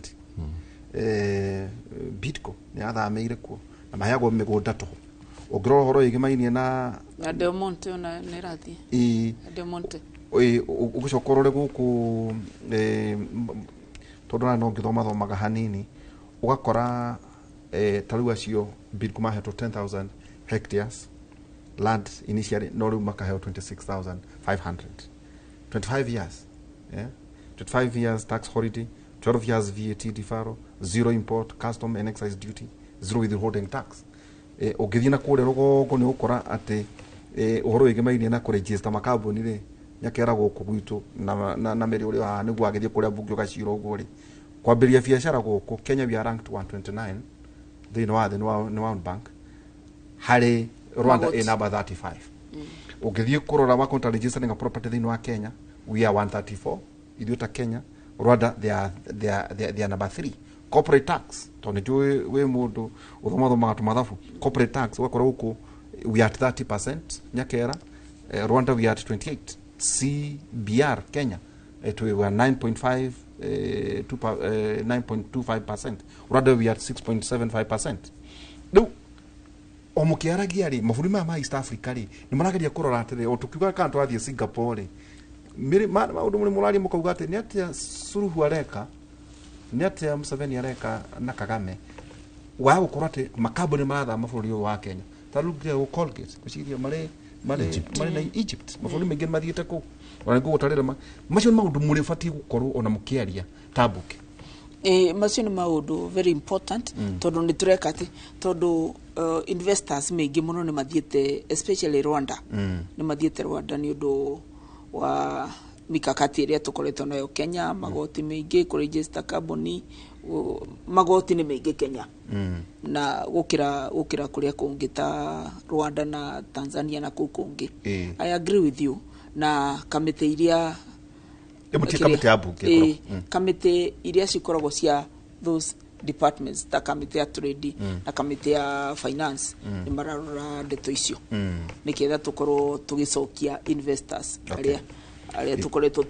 Bitco ni athameire kuo na mahayagwo migunda toho ogro horo igimainie na Del Monte na nerati Del Monte ugucokorore guku tondu na no ngithomaga hanini ugakora tariu acio Bitco mahetwo 10,000 hectares land initially no riu makaheo 26,500 25 years 25 years tax holiday 12 years VAT deferral, 0 import, custom and excise duty, 0 withholding tax. Ogithie na kure rogo ni ukora ati uhoro igimainie na kuregister makambuni ri nyakera guku gwitu na meri uri ha niguo agithie kuria mbunge gaciro uguo ri kwambiria biashara guku Kenya we are ranked 129 thini wa World Bank hari Rwanda in number 35 ogithie kurora wa counter registering a property thini wa Kenya we are 134 idiota Kenya Rwanda they are number 3 corporate tax tondu we mundu uthomaga tumathabu corporate tax wakora huko we are at 30% nyakera Rwanda we are at 28 CBR Kenya we are 9.5 9.25% Rwanda we are at 6.75% do omukiaragia ri maburi ma East Africa ri ni marageria kurora atire o tukiuga kantu athie Singapore ri miri maundu muri murari mukauga ati ni atia Suluhu areka ni atia Museveni areka na Kagame wa gukora ati makambuni maratha maburi wa Kenya tarugire go Colgate guciria mari na Egypt maburi mengi mathiete ku ona ngo gutarira macio maundu muri fati gukorwo ona mukiaria tabuke macio ni maundu very important tondu ni tureka ati tondu investors mengi muno ni mathiete especially Rwanda ni mathiete Rwanda ni undu wa mikakati iria tukoretwo nayo Kenya magoti mengi ku register company magoti ni mengi Kenya na gukira kuria kungi ta Rwanda na Tanzania na kukungi I agree with you na kamite iria kamite iria cikoragwo cia those departments ta kamite ya trade na kamite ya finance ni mararora ndeto icio niketha tukorwo tugicokia investors aria tukoretwo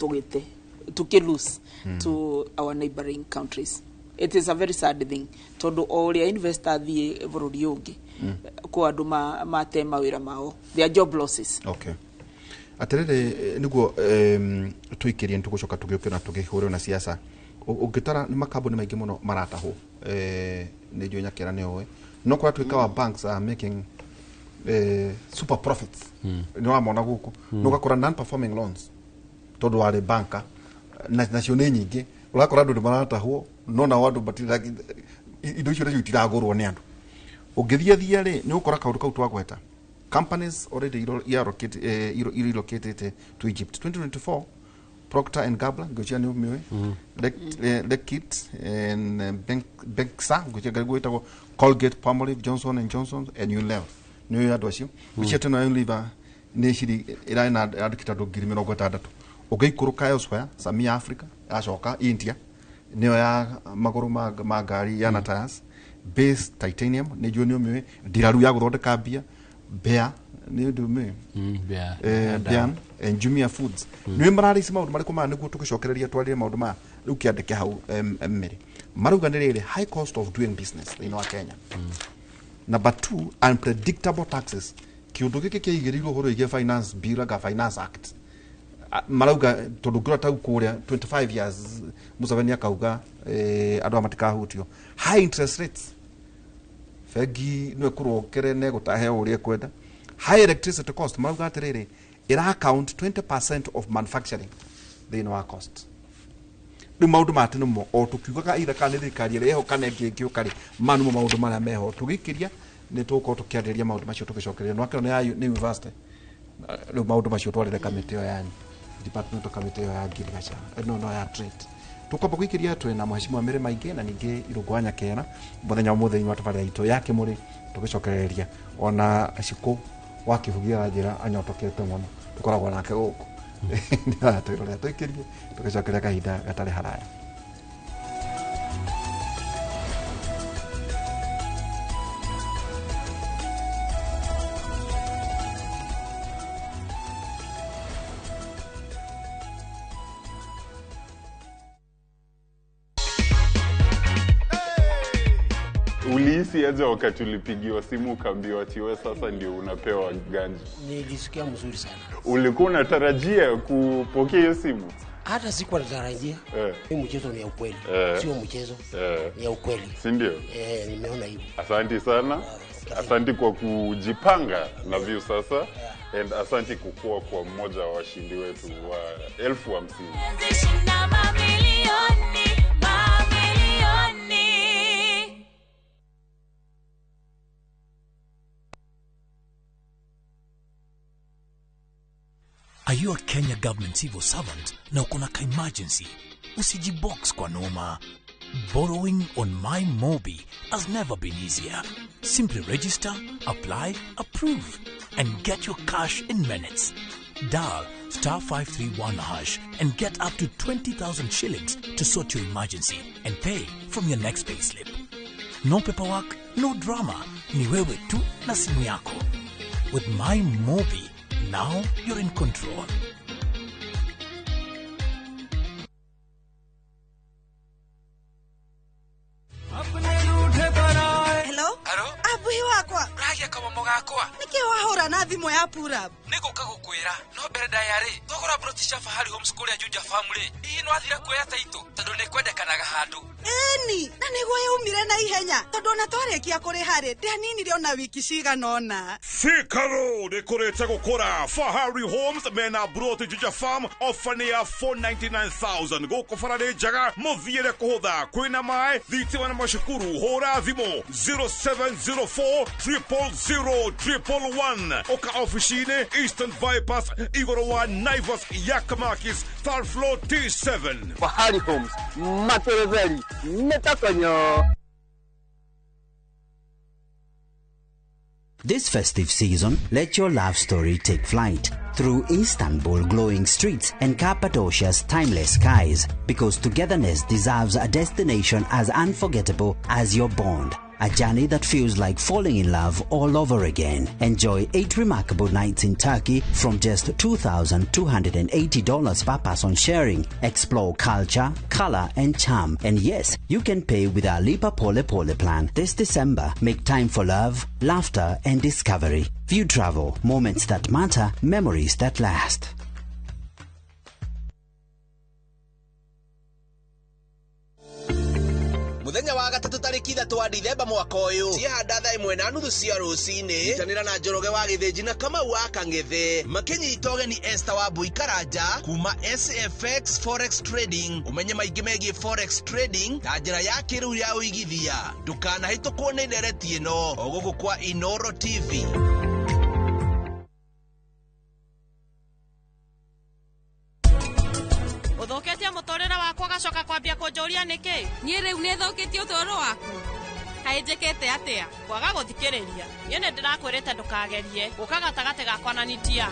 tukilose to our neighboring countries. It is a very sad thing tondu oria investor thie bururi ungi kwa andu mate mawira mao their job losses. Okay. Aterere niguo tuikirie ntugucoka tugiukira tugihurwo na siasa ugitara ni makambuni maingi muno marataho ni ndio nyakira ni owe no kwa twika wa banks are making super profits ni wa mona guku no gakora non performing loans todo wale banka nacio nĩ nyingĩ ũrakora andũ nĩmaratahwo no na andũ batira indo icio rĩu itiragũrwo nĩ andũ ũngĩthiathia rĩ nĩ ũkora kaũndũ kau twagweta companies already relocated to Egypt 2024 Procter and Gamble ngocia nĩ umĩwe Lekit and Benksa ngocia gwĩtagwo Colgate Palmolive Johnson and Johnson and Unilever nĩ andũ acio ngocia tena Unilever nĩ ciri ĩrana andĩkĩta andũ 60,000 ũngĩikũrũka elsewhere Samia Africa acoka India nĩyo ya magũrũ ma ngari ya Natas base titanium nĩ jũĩ nĩ ũmĩwe ndiraru ya gũthondeka mbia Bea nĩ ũndũ ũmĩwe Bian and Jumia Foods nĩ mararĩci maũndũ marĩkũ maya nĩguo tũgĩcokereria twarĩre maũndũ maya rĩu kĩandĩke hau mmeri marauga nĩ rĩrĩ high cost of doing business thĩinĩ wa Kenya number 2 unpredictable taxes kĩũndũ gĩkĩ kĩaigĩrĩirwo ũhoro wĩgiĩ finance bill ga finance act marauga tondũ ngĩrora tau kũrĩa 25 years Museveni akauga andũ matikahutio high interest rates fegi nĩ kũrokere ne gũtahe ũrĩa kwenda high electricity cost marauga atĩrĩrĩ ira account 20% of manufacturing thĩinĩ wa cost rĩu maũndũ matene mo o tũkiugaga ira kana thirikari ĩrĩa ĩho kana ĩngĩ ũkarĩ manu maũndũ marĩa meho tũgĩkĩria nĩ tũkorwo tũkĩarĩria maũndũ macio tũgĩcokereria no akĩrwo nĩ university rĩu maũndũ macio twarĩre kamĩtĩ ĩyo yani department committee ya agriculture no ya trade tukwamba gwikiria twina mheshimiwa Mary Maingĩ na ningĩ Irũngũ Nyakera muthenya mũthenya wa tabarĩra itũ yake muri tugicokereria ona aciko wakivugia njira anyotokete mũno tukoragwo nake gũkũ nĩ atwĩrora twikirie tugicokereria kahinda gatarĩ haraya Ulihisi aje wakati ulipigiwa simu ukaambiwa ati wewe sasa ndio unapewa ganji? Nilisikia mzuri sana. Ulikuwa unatarajia kupokea hiyo simu? Hata sikuwa natarajia. Hii mchezo ni ya ukweli. Sio mchezo. Ni ya ukweli. Si ndio? Nimeona hivyo. Asante sana. Asante kwa kujipanga na view sasa. And asante kukua kwa mmoja wa washindi wetu wa 50,000. Are you a Kenya government civil servant na uko na emergency? Usijibox kwa noma. Borrowing on MyMobi has never been easier. Simply register, apply, approve, and get your cash in minutes. Dial *531# and get up to 20,000 shillings to sort your emergency and pay from your next pay slip. No paperwork, no drama. Ni wewe tu na simu yako. With MyMobi, now you're in control. Hello? Abuhi wakwa. Ragia kamomo gakwa. Niki wahora na thimo ya Purab. Niguka gukwira no mbere ndayari thogora British Fahari Homes kuria Juja family. Ii no athira kuoya taito tondu ni kwendekanaga handu. Eni, na niguo yaumire na ihenya tondu na twarekia kuri hari ndanini riona wiki ciganona. Fikaro dekorete gukora Fahari Homes mena Broti Juja Farm ofania 499,000 goko farade jaga muthiire kuhutha kwina mai thitima na mashukuru hora thimo 0704 000 oka officine Eastern Bypass igoro wa Naivas Yakamakis third floor T7 Fahari Homes Matereveri Metakonyo. This festive season, let your love story take flight through Istanbul glowing streets and Cappadocia's timeless skies, because togetherness deserves a destination as unforgettable as your bond. A journey that feels like falling in love all over again. Enjoy 8 remarkable nights in Turkey from just $2,280 per person sharing. Explore culture, color, and charm. And yes, you can pay with our Lipa Pole Pole plan. This December, make time for love, laughter, and discovery. View travel, moments that matter, memories that last. Muthenya wa gatatu tariki 3 wa Dithemba mwaka uyu cihanda thaa 1:30 cia rucini itanira na Njoroge wa Githĩnji na Kamau wa Kang'ethi makinyita ũgeni Esther wa Mbui Karanja kuma SFX Forex Trading. Umenye maingĩ megiĩ Forex Trading ta njĩra ya kĩrĩu ya ũigithia. Ndũkanahĩtũkwo nĩ ndereti ĩno gũkũ kwa Inoro TV. Uthoketie mutorera wakwa gacoka kwambia kunjuria niki? Ni riu ni thoketie utoro waku. Haijekete atia kwaga guthikiriria. Yene ndirakwirite ndukagerie guka gatagate gakwa na nitia.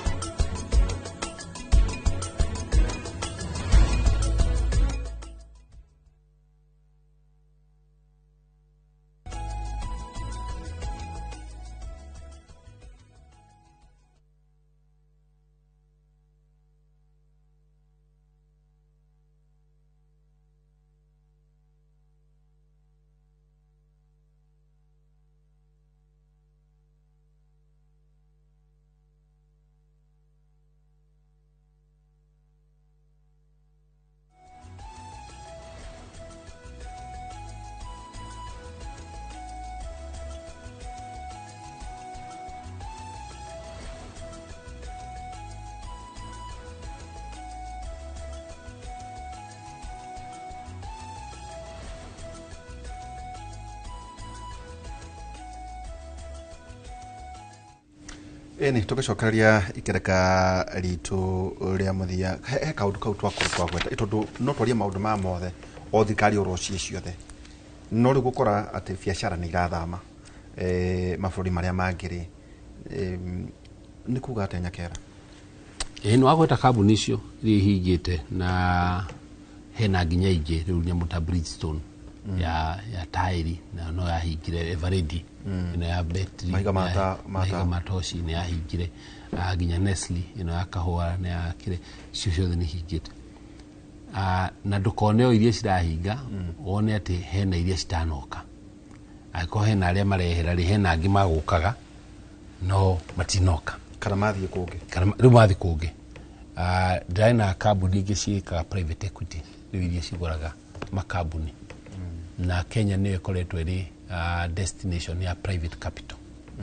Eni tugicokereria ikereka ritu ria muthia he kaundu kau twagweta itondu no twaria maundu ma mothe o thikari orocie ciothe no ri gukora ati biacara ni irathama mabũrũri maria mangiri ni kuga atenya kera no agweta kambuni icio iria ihingite na hena nginya ingĩ rĩu nyamũ ta Bridgestone ya tairi na no yahingire Eveready ino ya battery Maiga Matoshi ni yahingire nginya Nestle ino ya kahũa ni yakire ciothe ni hingite na ndukone o iria cirahinga wone ati hena iria citanoka ako hena aria marehera ri hena angi magukaga no matinoka kana mathie kungi riu mathie kungi ndĩrona kambuni ingĩ ciĩkaga private equity rĩu iria cigũraga makambuni na Kenya nĩ ĩkoretwo ĩrĩ destination ya private capital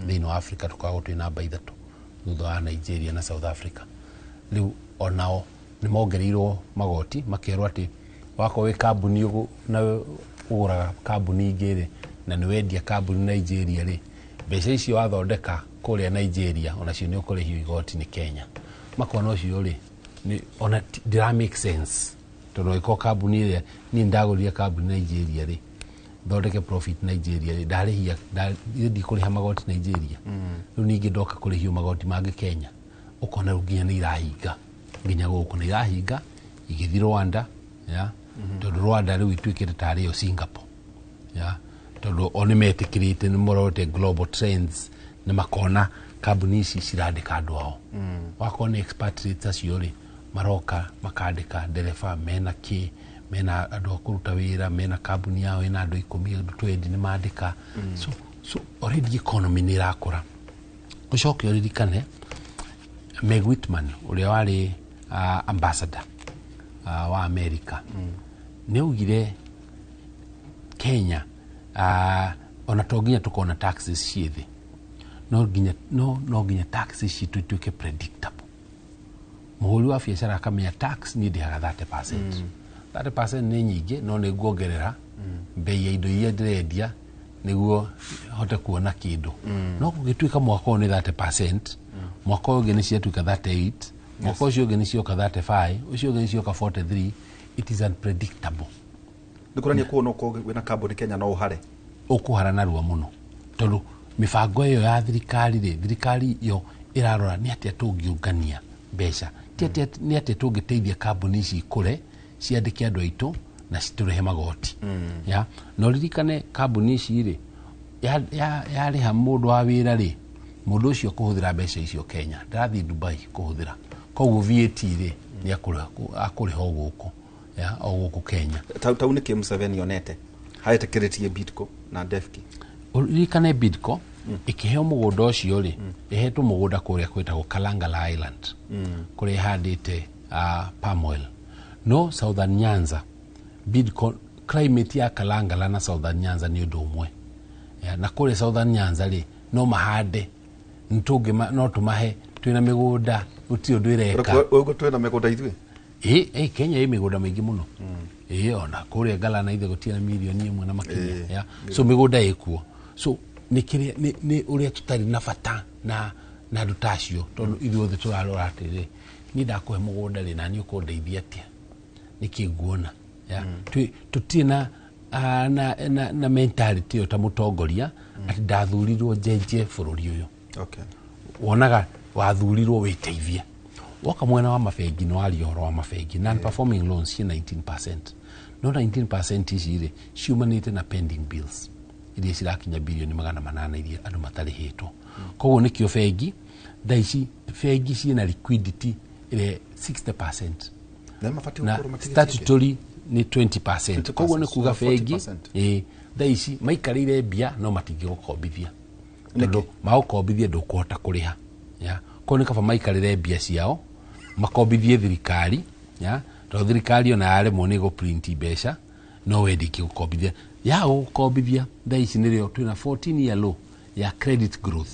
thĩinĩ wa Africa tũkoragwo twĩ namba 3 thutha wa Nigeria na South Africa. Rĩu onao nĩ mongereirwo magoti makerwo atĩ wakorwo wĩ kambuni na ũgũraga kambuni ingĩ rĩ na nĩ wendia kambuni Nigeria rĩ mbeca icio wathondeka kũrĩa Nigeria onacio nĩ ũkũrĩhio igoti nĩ Kenya makona ũcio rĩ ona ndĩra make sense tondũ ĩko kambuni ĩrĩa niĩ ndagũrire kambuni Nigeria rĩ thondeke profit Nigeria rĩ ndarĩhia ndikũrĩha magoti Nigeria rĩu ningĩ ndoka kũrĩhio magoti mangĩ Kenya ũkona rĩu nginya nĩ irahinga nginya gũkũ nĩ irahinga igĩthiĩ Rwanda ya tondũ Rwanda rĩu ituĩkĩte tarĩ o Singapore ya tondũ o nĩ metĩkĩrĩte nĩ morote global trends nĩ makona kambuni ici cirandĩka andũ ao wakona expatriates acio rĩ maroka makandĩka ndereba mena andũ a kũruta wĩra mena kambuni yao ĩna andũ 10 andũ 20 nĩ mandĩka so already economy nĩ irakũra ũcoke ũririkane Meg Whitman ũrĩa warĩ ambassador wa America nĩ augire Kenya ona to nginya tukona taxes ciĩthĩ no nginya taxes citũ ituĩke predictable mũhũri wa biacara akamenya tax nĩ ndĩhaga 30%. 30% nĩ nyingĩ no nĩ nguongerera bei ya indo iria ndĩrendia nĩguo hote kuona kĩndũ no gũgĩtuĩka mwaka ũyũ nĩ 30%, mwaka ũyũ ũngĩ nĩ ciatuĩka 38, mwaka ũcio ũngĩ nĩ cioka 35, ũcio ũngĩ nĩ cioka 43. It is unpredictable. Nĩ kuonania kuona wĩna kambuni Kenya no ũhare ũkũhara narua mũno tondũ mibango ĩyo ya thirikari yo ĩrarora nĩ atĩa tũngĩũngania mbeca nĩ atĩa tũngĩteithia kambuni ici ikũre ciandĩke andũ aitũ na citũrehe magoti ya no ririkane kambuni ici rĩ yarĩha mũndũ wa wĩra rĩ mũndũ ũcio kũhũthĩra mbeca icio Kenya ndarathiĩ Dubai kũhũthĩra koguo VAT rĩ nĩ akũrĩha o gũkũ ya o gũkũ Kenya tau nĩ kĩ Museveni onete haĩtĩkĩrĩtie Bidco na Defki ririkane Bidco ikiheo mũgũnda ũcio rĩ ihetwo mũgũnda kũrĩa kwĩtagwo Kalangala Island kũrĩa ihandĩte palm oil no Southern Nyanza Bidco climate ya Kalangala na Southern Nyanza nĩ ũndũ ũmwe na kule Southern Nyanza ri no mahande ntunge no tumahe twina migunda uti undu ireka ugo twina migunda ithwe Kenya migunda maingi muno ona kule Gala na ithe gutina milioni 1 na makinya so migunda ikuo so ni uria tutari na bata na ndutasio tondu ithuothe turarora atiri ni ndakuhe mugunda ri na ni ukundeithia atia nikiguona tutina na mentality ta mutongoria ati ndathurirwo njenje bururi uyu wonaga wathurirwo witeithie waka mwena wa mabengi no ari horo wa mabengi non performing loans ci 19%. No 19% ici ciumanite na pending bills iria cirakinya bilioni 800 iria andu matarihitwo koguo nikio bengi thaici bengi ciina liquidity ile 60% na statutory ni 20%. Koguo ni kuga bengi thaici maikarire mbia no matingigukombithia tondu maukombithia ndukuhota kuriha ko ni kaba maikarire mbia ciao makombithie thirikari to thirikari ona aremwo ni go print mbeca no wendiki gukombithia gukombithia thaici nirio twina 14 year low ya credit growth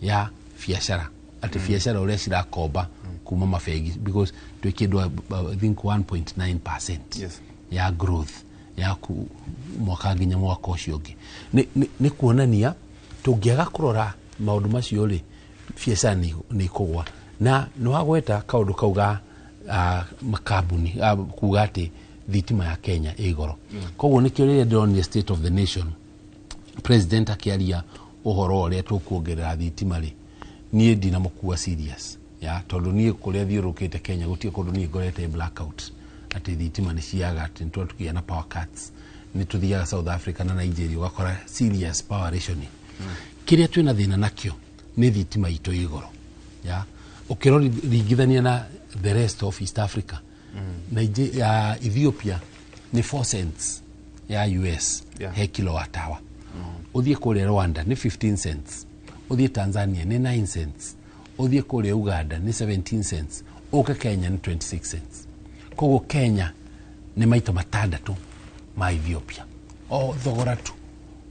ya biashara ati biashara uria cirakomba kuma mabengi because twikindwa I think 1.9% ya growth ya mwaka nginya mwaka ucio ungi ni kuonania tungiaga kurora maundu macio ri biashara ni kugwa na no wagweta kaundu kauga makabuni kuga ati thitima ya Kenya igoro koguo ni kio ri on the state of the nation president akiaria uhoro uria tukuongerera thitima ri nie ndina mukua serious tondu nie kuria thiurukite Kenya gutie kundu nie ngorete blackout ati thitima ni ciaga ati tukia na power cuts ni tuthiaga South Africa na Nigeria ugakora serious power rationing kiria twina thina nakio ni thitima ito igoro ukirori rigithania na the rest of East Africa Nigeria Ethiopia ni 4 cents ya US he kilowatt hour uthie kule Rwanda ni 15 cents uthie Tanzania ni 9 cents uthie kule Uganda ni 17 cents uke Kenya ni 26 cents koguo Kenya ni maita matandatu ma Ethiopia thogora tu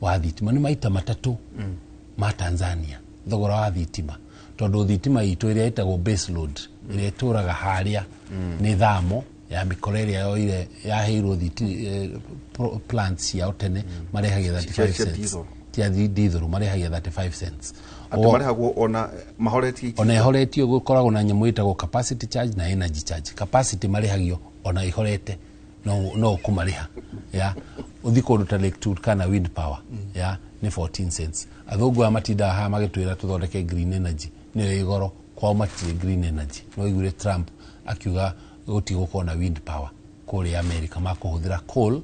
wa thitima ni maita matatu ma Tanzania thogora wa thitima tondu thitima itu iria itagwo base load iria turaga haria ni thamo ya mikoreria yo ile yaheirwo plants ya tene marehagia 35 cents tia diesel marehagia 35 cents ati marehagwo ona mahoretio gukoragwo na nyamu itagwo capacity charge na energy charge capacity marehagio ona ihorete no kumariha uthiko ruta Lake Turkana wind power ni 14 cents athogu amatinda ha magitwira tuthondeke green energy ni igoro kwa mati green energy no igure Trump akiuga gutigo kona wind power kule America makuhuthira coal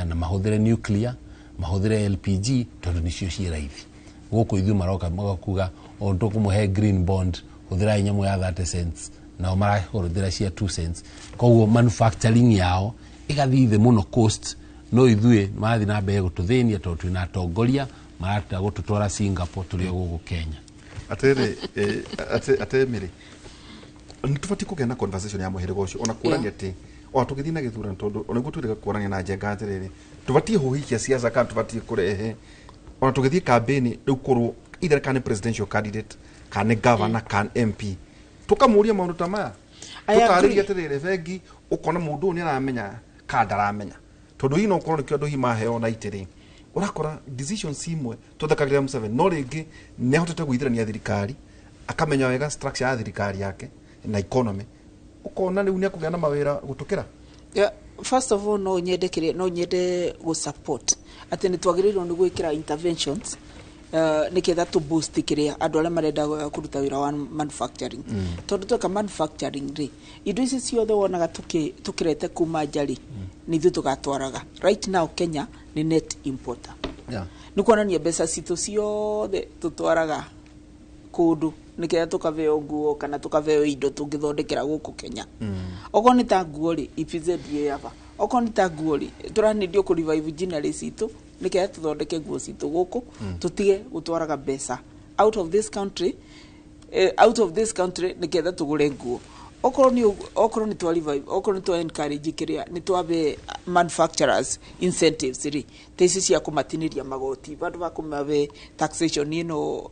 na mahuthire nuclear mahuthire LPG tondu nicio ci raithi guku ithu maroka magakuga onto kumuhe green bond huthira inyamu ya 30 cents na omara huthira cia 2 cents koguo manufacturing yao igathithe muno cost no ithue mathi na mbere gututhenia tondu twina atongoria marata gututwara Singapore turi gugu Kenya atemire ntufati kugena conversation ya muhirigo ucio ona kurania ati tugithii na githurano tondu ona gutu rega kurania na njenga atiriri tubati huhikia siasa kana tubati kurehe ona tugithii campaign riu kurwo either kan presidential candidate kan governor kan MP tukamuria maundu ta maya tukariria atiriri vengi ukona mundu ni aramenya kandaramenya tondu hino ukorwo ni kiondu hima heo na itiri urakora decision simwe tuthakagira M7 no ringi ne hotete guithirania thirikari akamenya wega structure ya thirikari yake na economy ukona riu ni akugana mawira gutukira first of all no nyende go support ati ni twagirirwo ni gwikira interventions niketha to boost kiria andu aria marenda kuruta wira wa manufacturing tondu tweka manufacturing ri indo ici ciothe wonaga tukirete kuma njari ni ithu tugatwaraga right now Kenya ni net importer ni kuonania mbeca citu ciothe tutwaraga kundu niketha tukaveo nguo kana tukaveo indo tungithondekera guku Kenya oko ni ta nguo ri IPZA yava oko ni ta nguo ri turanidio ku revive generally citu niketha tuthondeke nguo citu guku tutige gutwaraga mbeca out of this country niketha tugure nguo okorwo ni twa revive, okorwo ni twa encourage kiria ni twabe manufacturers incentives ri tesi cia kumatiniria magoti bandu bakumabe taxation ino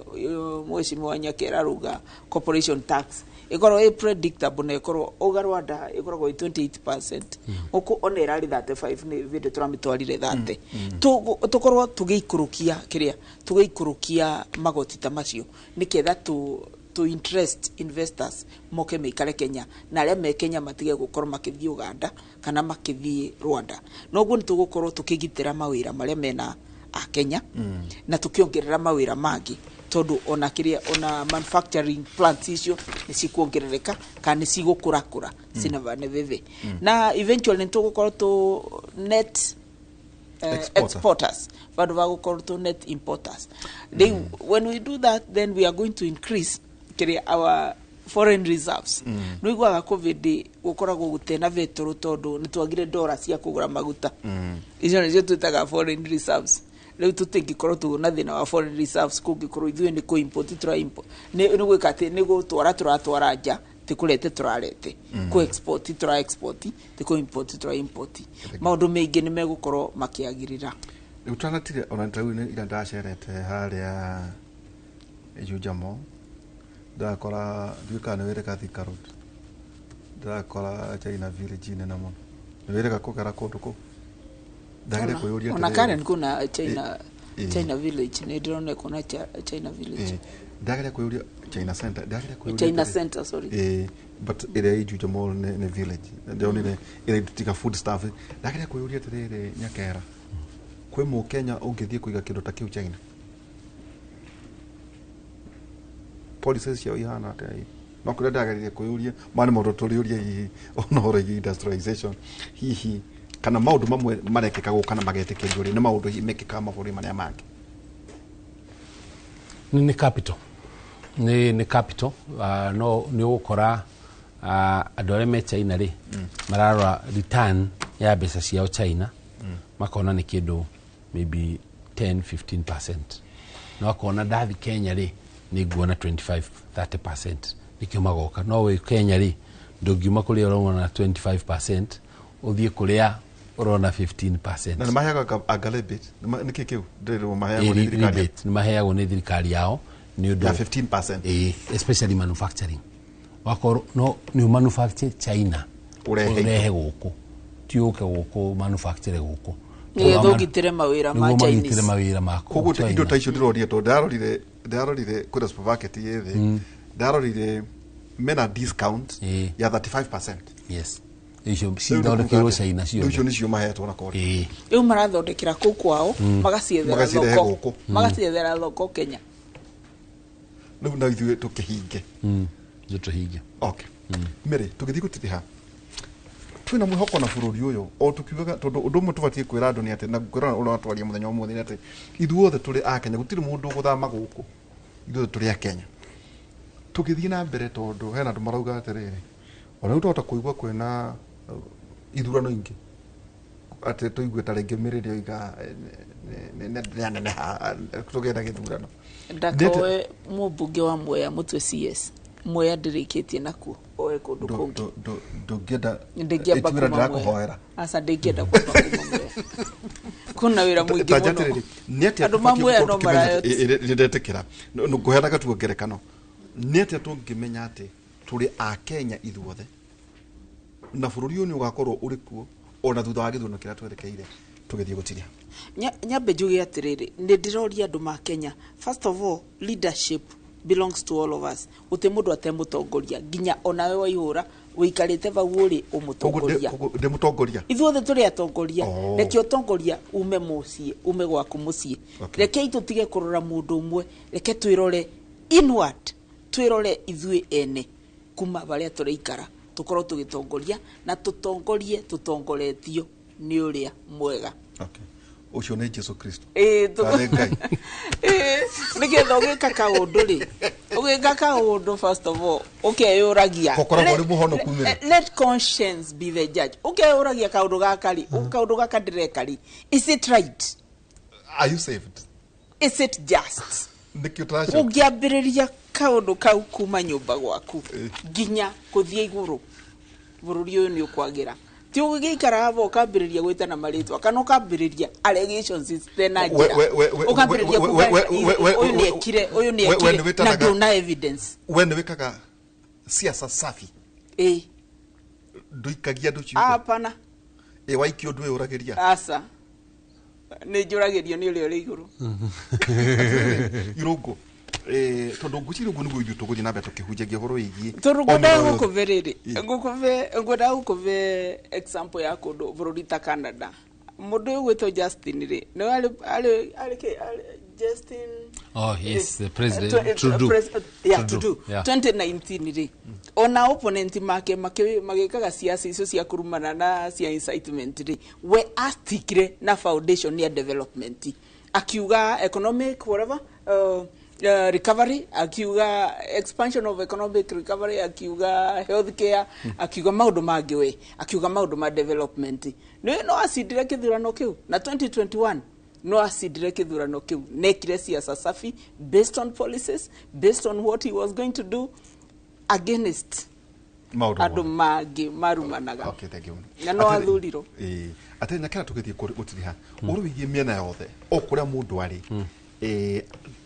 mweshimwa Nyakera ruga corporation tax ikorwo predictable na ikorwo ugarwanda ikorwo 28% uko onera 35 ni video turamitwarire 30 tukorwo tugeikurukia kiria tugeikurukia magoti ta macio niketha to interest investors moke meikare Kenya na aria me Kenya matige gukorwo makithii Uganda kana makithii Rwanda noguo nitugukorwo tukigitira mawira maria mena a Kenya na tukiongerera mawira mangi tondu ona kiria ona manufacturing plants icio ni cikuongerereka kana ni cigukura sina vane veve na eventually nitugukorwo to net exporters but vagukorwo to net importers then when we do that then we are going to increase our foreign reserves nuigwaga covid gukoragwo gutena vetoro tondu nitwagire dollars cia kugura maguta icio nicio twitaga foreign reserves leo tutingikorwo tuna thina wa foreign reserves kungikorwo ithuĩ ni ku-import tura-import ni gwika ati ni gutwara nja tikurete turarete ku-export tura-export ti ku-import tura-import maundu maingi ni megukorwo makiagirira rĩu tanatire ona ntaũni ira ndacerete haria Ejujamo ndakora ndikana wereka Thika Road ndakora China Village nene muno wereka kugera kundu ku ndagire kuyuria ona Karen kuna China Village ni ndĩrona kuna China Village ndagire kuyuria China Center China Center sorry but area Ejujamo ne village ndionire ire tutika food stuff ndagire kuyuria tirire Nyakera kwe mu Kenya ungithie kuiga kindu ta kiu China policies cio ihana atia no kure ndagarire kuyuria mane maundu turiuria hihi onoro industrialization hihi kana maundu mamwe marekeka gukana magetekerio ri ni maundu mekeka maburi maria mangi ni capital ni capital no ni ukora andu aria me China ri mararora return ya mbeca ciao China makona ni kindu maybe 10-15% no akona ndathi Kenya ri ni guona 25-30% nikio magoka no we Kenya ri ndungiuma kuri urona 25% uthie kuria urona 15% na maheaga agalebit niki kiu ndiro maheaga ni thirikari ni maheaga ni thirikari yao ni undu 15% especially manufacturing wako no ni manufacture China urehe guku tiuke guku manufacture guku ni thogitire mawira ma Chinese mawira mako koguo indo ta icio ndiroria to ndarorire kura supermarket yethe ndarorire mena discount ya 35%. Yes icio cithondekirwo China cio icio nicio mahetwo na kodi eu marathondekera kuu kwao magaciethera thoko Kenya no na ithuĩ tukihinge tuhinge okay mere tugithii gutiriha twina mwihoko na bururi uyu o tukiugaga tondu undu umwe tubatie kwira andu ni ati na ngorana ura watwaria muthenya umwe ni ati ithuothe turi a Kenya gutiri mundu guthama guku ithuothe turi a Kenya tugithii na mbere tondu hena andu marauga atiriri ona utota kuigwa kwena ithurano ingi ati tuigue ta ringi miriri oiga nene tugenda githurano ndakowe mubunge wa Mwea mutwe CS Mwea ndirikitie naku oe kundu kungi ndungenda ndingiamba ndakuhoera asa ndingienda kumba Mwea kuna wira muingi muno neti andu mamwe no marayo ndetekera nguheaga tuongerekano neti tungimenya ati turi a Kenya ithuothe na bururi uyu ni ugakorwo uri kuo ona thutha wa githuno kira twerekeire tugithie gutiria nyambe njuge atiriri ni ndiroria andu ma Kenya first of all leadership belongs to all of us uti mundu atemutongoria ginya onawe waihura wikarite vau uri umutongoria de mutongoria ithuothe turi atongoria rekio tongoria ume mucie ume gwaku mucie reke itutige kurora mundu umwe reke twirore inward twirore ithui ene kuma baria turaikara tukorwo tugitongoria na tutongoretio ni uria mwega okay ucio ni Jesu Kristo nigetha ugika kaundu ri ugika kaundu first of all ukeyuragia let conscience be the judge ukeyuragia kaundu gakari kaundu gaka ndirekari is it right are you saved is it just ungiambiriria kaundu kau kuma nyumba gwaku nginya kuthia iguru bururi uyu ni ukwagira ti ugikara havo ukambiriria gwitana maritwa kana ukambiriria allegations tena njira ukambiriria uyu ni ekire na nduna evidence wene wikaga siasa safi nduikagia nduciugo hapana waikio ndwe urageria asa ni njuragirio ni uri uri iguru irungu tondu nguciri ugu niguo ithu tuguthii na mbere tukihunjagia horo igie turugunda gukuveriri ngukuve ngukuve example ya kundu bururi ta Canada mundu uyu gwitwo Justin ri no ali Justin yes the president Trudeau 2019 ri ona opponent make magikaga siasa icio cia kurumana na cia incitement ri we astikire na foundation ya development akiuga economic whatever recovery, akiuga expansion of economic recovery, akiuga healthcare, akiuga maundu mangiwe, akiuga maundu ma development. No acidire kithurano kiu na 2021 no acidire kithurano kiu nekire siasa safi based on policies, based on what he was going to do against andu mangi marumanaga. Okay, thank you. Na no athuriro ate nyakira tukithie gutiriha uruwigie miena yothe okuria mundu ari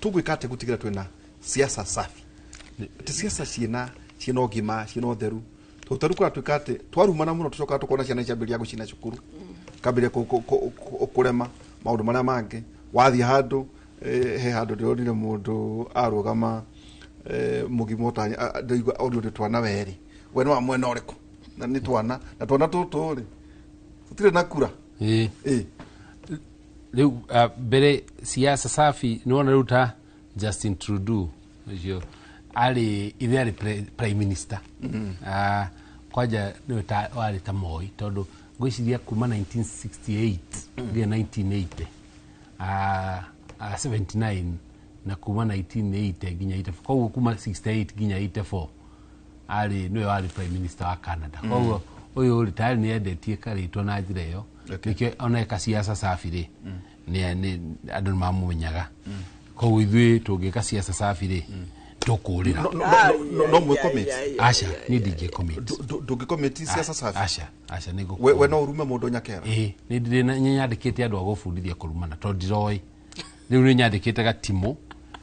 tugwikate gutigira twina siasa safi ti siasa ciina ogima ciina utheru tutarukura twikate twarumana muno tucoka tukona ciana ciambiria gucina cukuru kambiria kurema maundu maria mangi wathi handu he handu ndionire mundu arugama mugimota ndaigua audio twana weri we no amwe noriku na ni twana na twana tuturi tutire nakura Leo bere siasa safi niona ruta Justin Trudeau ndio ali prime minister kwaja ni wale ta Moi todo gwiciria kuma 1968 ndia 1980 79 na kuma 1980 ginya 84 kwa kuma 68 ginya 84 ali niwe wale prime minister wa Canada kwa uyu uri tayari ni endetie karitwo na njira iyo nike oneka siasa safi ri ni andu mamumenyaga ko ithui tungika siasa safi ri tukurira no mwe comment asha ni dige comment ndungi comment siasa safi asha nigo we no urume mundu nyakera ni ndire na nyandikite andu agufundithia kurumana to ndiroi riu ni nyandikite gatimo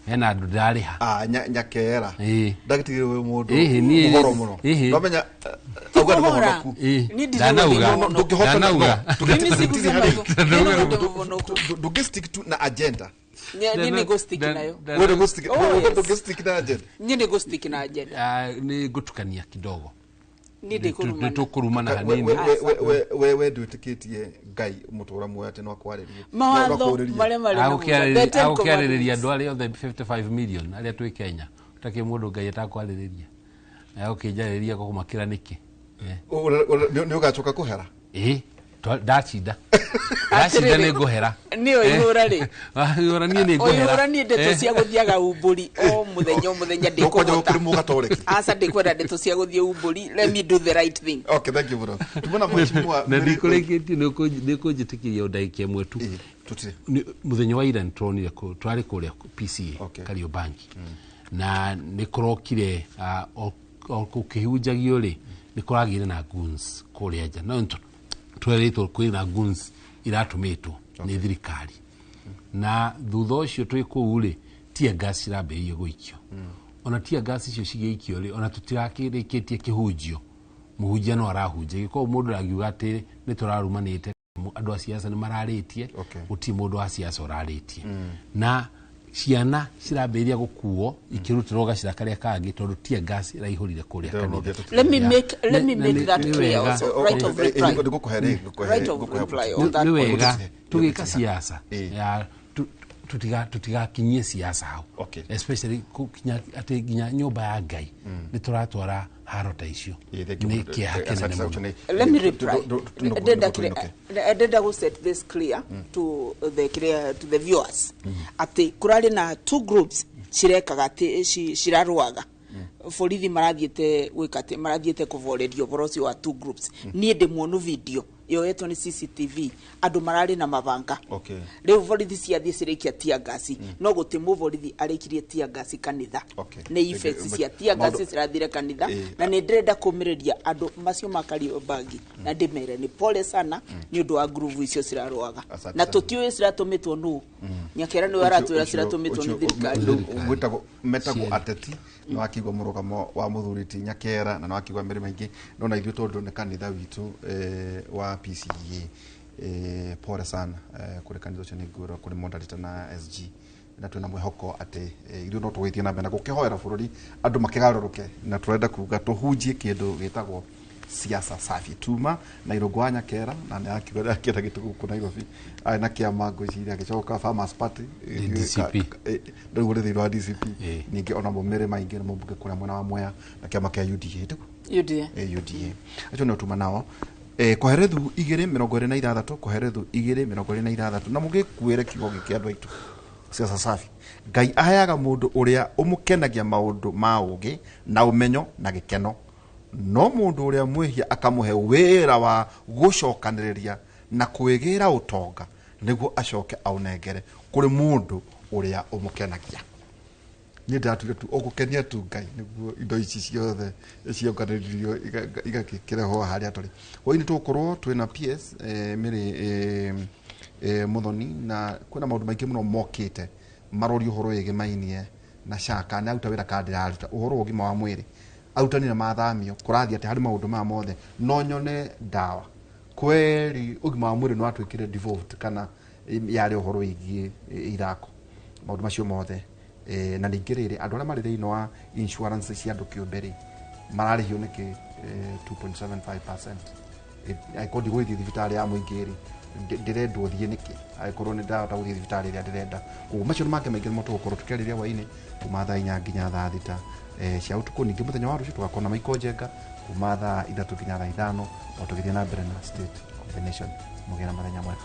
hena andu ndariha nyakera ndagitigire we mundu muhoro muno bamenya auga ni muhonoku ni ndanauga ndugestick tu na agenda ni go stick nayo wewe go stick na agenda ni go stick na agenda ni gutukania kidogo ni tukurumana hanini we ndutikitie ngai mutura mwate no akwaririye mawatho mare aukiaririria andu aria othe 55 million aria twi Kenya utake mundu ngai atakwaririria ukijariria kumakira niki ni ugacoka kuhera ndacida ni guhera niyo ihura ri ihura ni guhera ihura ni ndeto cia guthiaga umburi o muthenya ndikubota asa ndikwenda ndeto cia guthia umburi let me do the right thing. Okay, thank you bro. Tubona mheshimiwa na ndikureketie nikujitikire ndaikia mwetu muthenya wa ira ntronire ko twari kuria PCA Kariobangi na nikurokire ukihunjagio ri nikuragire na goons kuria nja no tweritwo kwina goons iratumitwo ni thirikari na thutha ucio twi kuu ri tia gas irabeire guikio ona tia gas icio cigeikio ri ona tutirakirikitie kihunjio muhunjia no arahunjia giko mundu agiuga ati ni turarumanite andu a siasa ni mararitie uti mundu wa siasa uraritie na ciana ciraberia gukuo ikirutirwo gacira karia kangi tondu tia gas iraihurire kuria kanitha. Let me make that clear also. Right of reply on that point. Tugika siasa ya tutigakinyie siasa hau especially kukinya ati ginya nyumba ya Ngai ni turatwara harota icio ni kiakenene. Let me reply. Did I set this clear to the viewers ati kurari na two groups cirekaga ati cirarwaga borithi marathiete gwikate marathiete kuvorerio borosi wa two groups ni ndi muonu video yoetwo ni CCTV andu marari na mabanga okay riu borithi ciathie cirikia tia gasi no guti mu borithi arikirie tia gasi kanitha okay ni effects cia tia gasi cirathire kanitha na ni ndirenda kumiriria andu macio makario bagi na ndimere ni pole sana ni undu wa groove icio cirarwaga na tutiwe ciratumitwo nu nyakera ni waratwira ciratumitwo ni thirikari gwitago metago ateti no akigwa murugamo wa muthuriti nyakera na no akigwa mbere maingi no na ithu tondu ni kanitha witu wa PCA pole sana kuri kanitha ucio ni ngura kuri Modalita na SG na twina mwihoko ati ithu no twithie na mbere na gukihoera bururi andu makigaruruke na turenda kuga tuhunjie kindu gitagwo siasa safi tuma na irogo nyakera na ni akigwa akita gitugu ku Nairobi na kiama ngwiciria gicoka Farmers Party DCP ndo gure thiro DCP ningi ona mumere maingi na mumbuke kura mwena wa Mwea na kiama kia UDA UDA acho no tuma nao koherethu 226 koherethu 226 na mugikuire kigo giki andu aitu siasa safi Ngai ahayaga mundu uria umukenagia maundu ma ugi na umenyo na gikeno no mundu uria mwihia akamuhe wira wa gucokaniriria na kwigira utonga niguo acoke aunengere kuri mundu uria umukenagia ni ndatuire tu ogukenia tu Ngai niguo indo ici ciothe cionganiririo igakireho haria turi hoini tukorwo twina PS miri muthoni na kwina maundu maingi muno mokite marori uhoro yege mainie na shaka na auta wira kandi aruta uhoro ugima wa mwiri autani na mathamio kurathi ati hari maundu ma mothe no nyone dawa kweri ugima wa mwiri no atwikire devolved kana yari uhoro igie irako maundu macio mothe na ningirire andu ara mari thiini wa insurance cia andu kiumberi mararihio niki 2.75% aikodi gwithi thibitari ya muingiri ndirendwo thie niki aikorwo ni ndawa ta guthie thibitari ria ndirenda uguo macio ni make maingi mutu gukorwo tukeriria waini kuma thaa 4 nginya thaa 6 cia utuku ningi muthenya wa rucio tugakona maiko njenga kuma thaa 3 nginya thaa 5 o tugithie na mbere na state of the nation mugera marenya mwega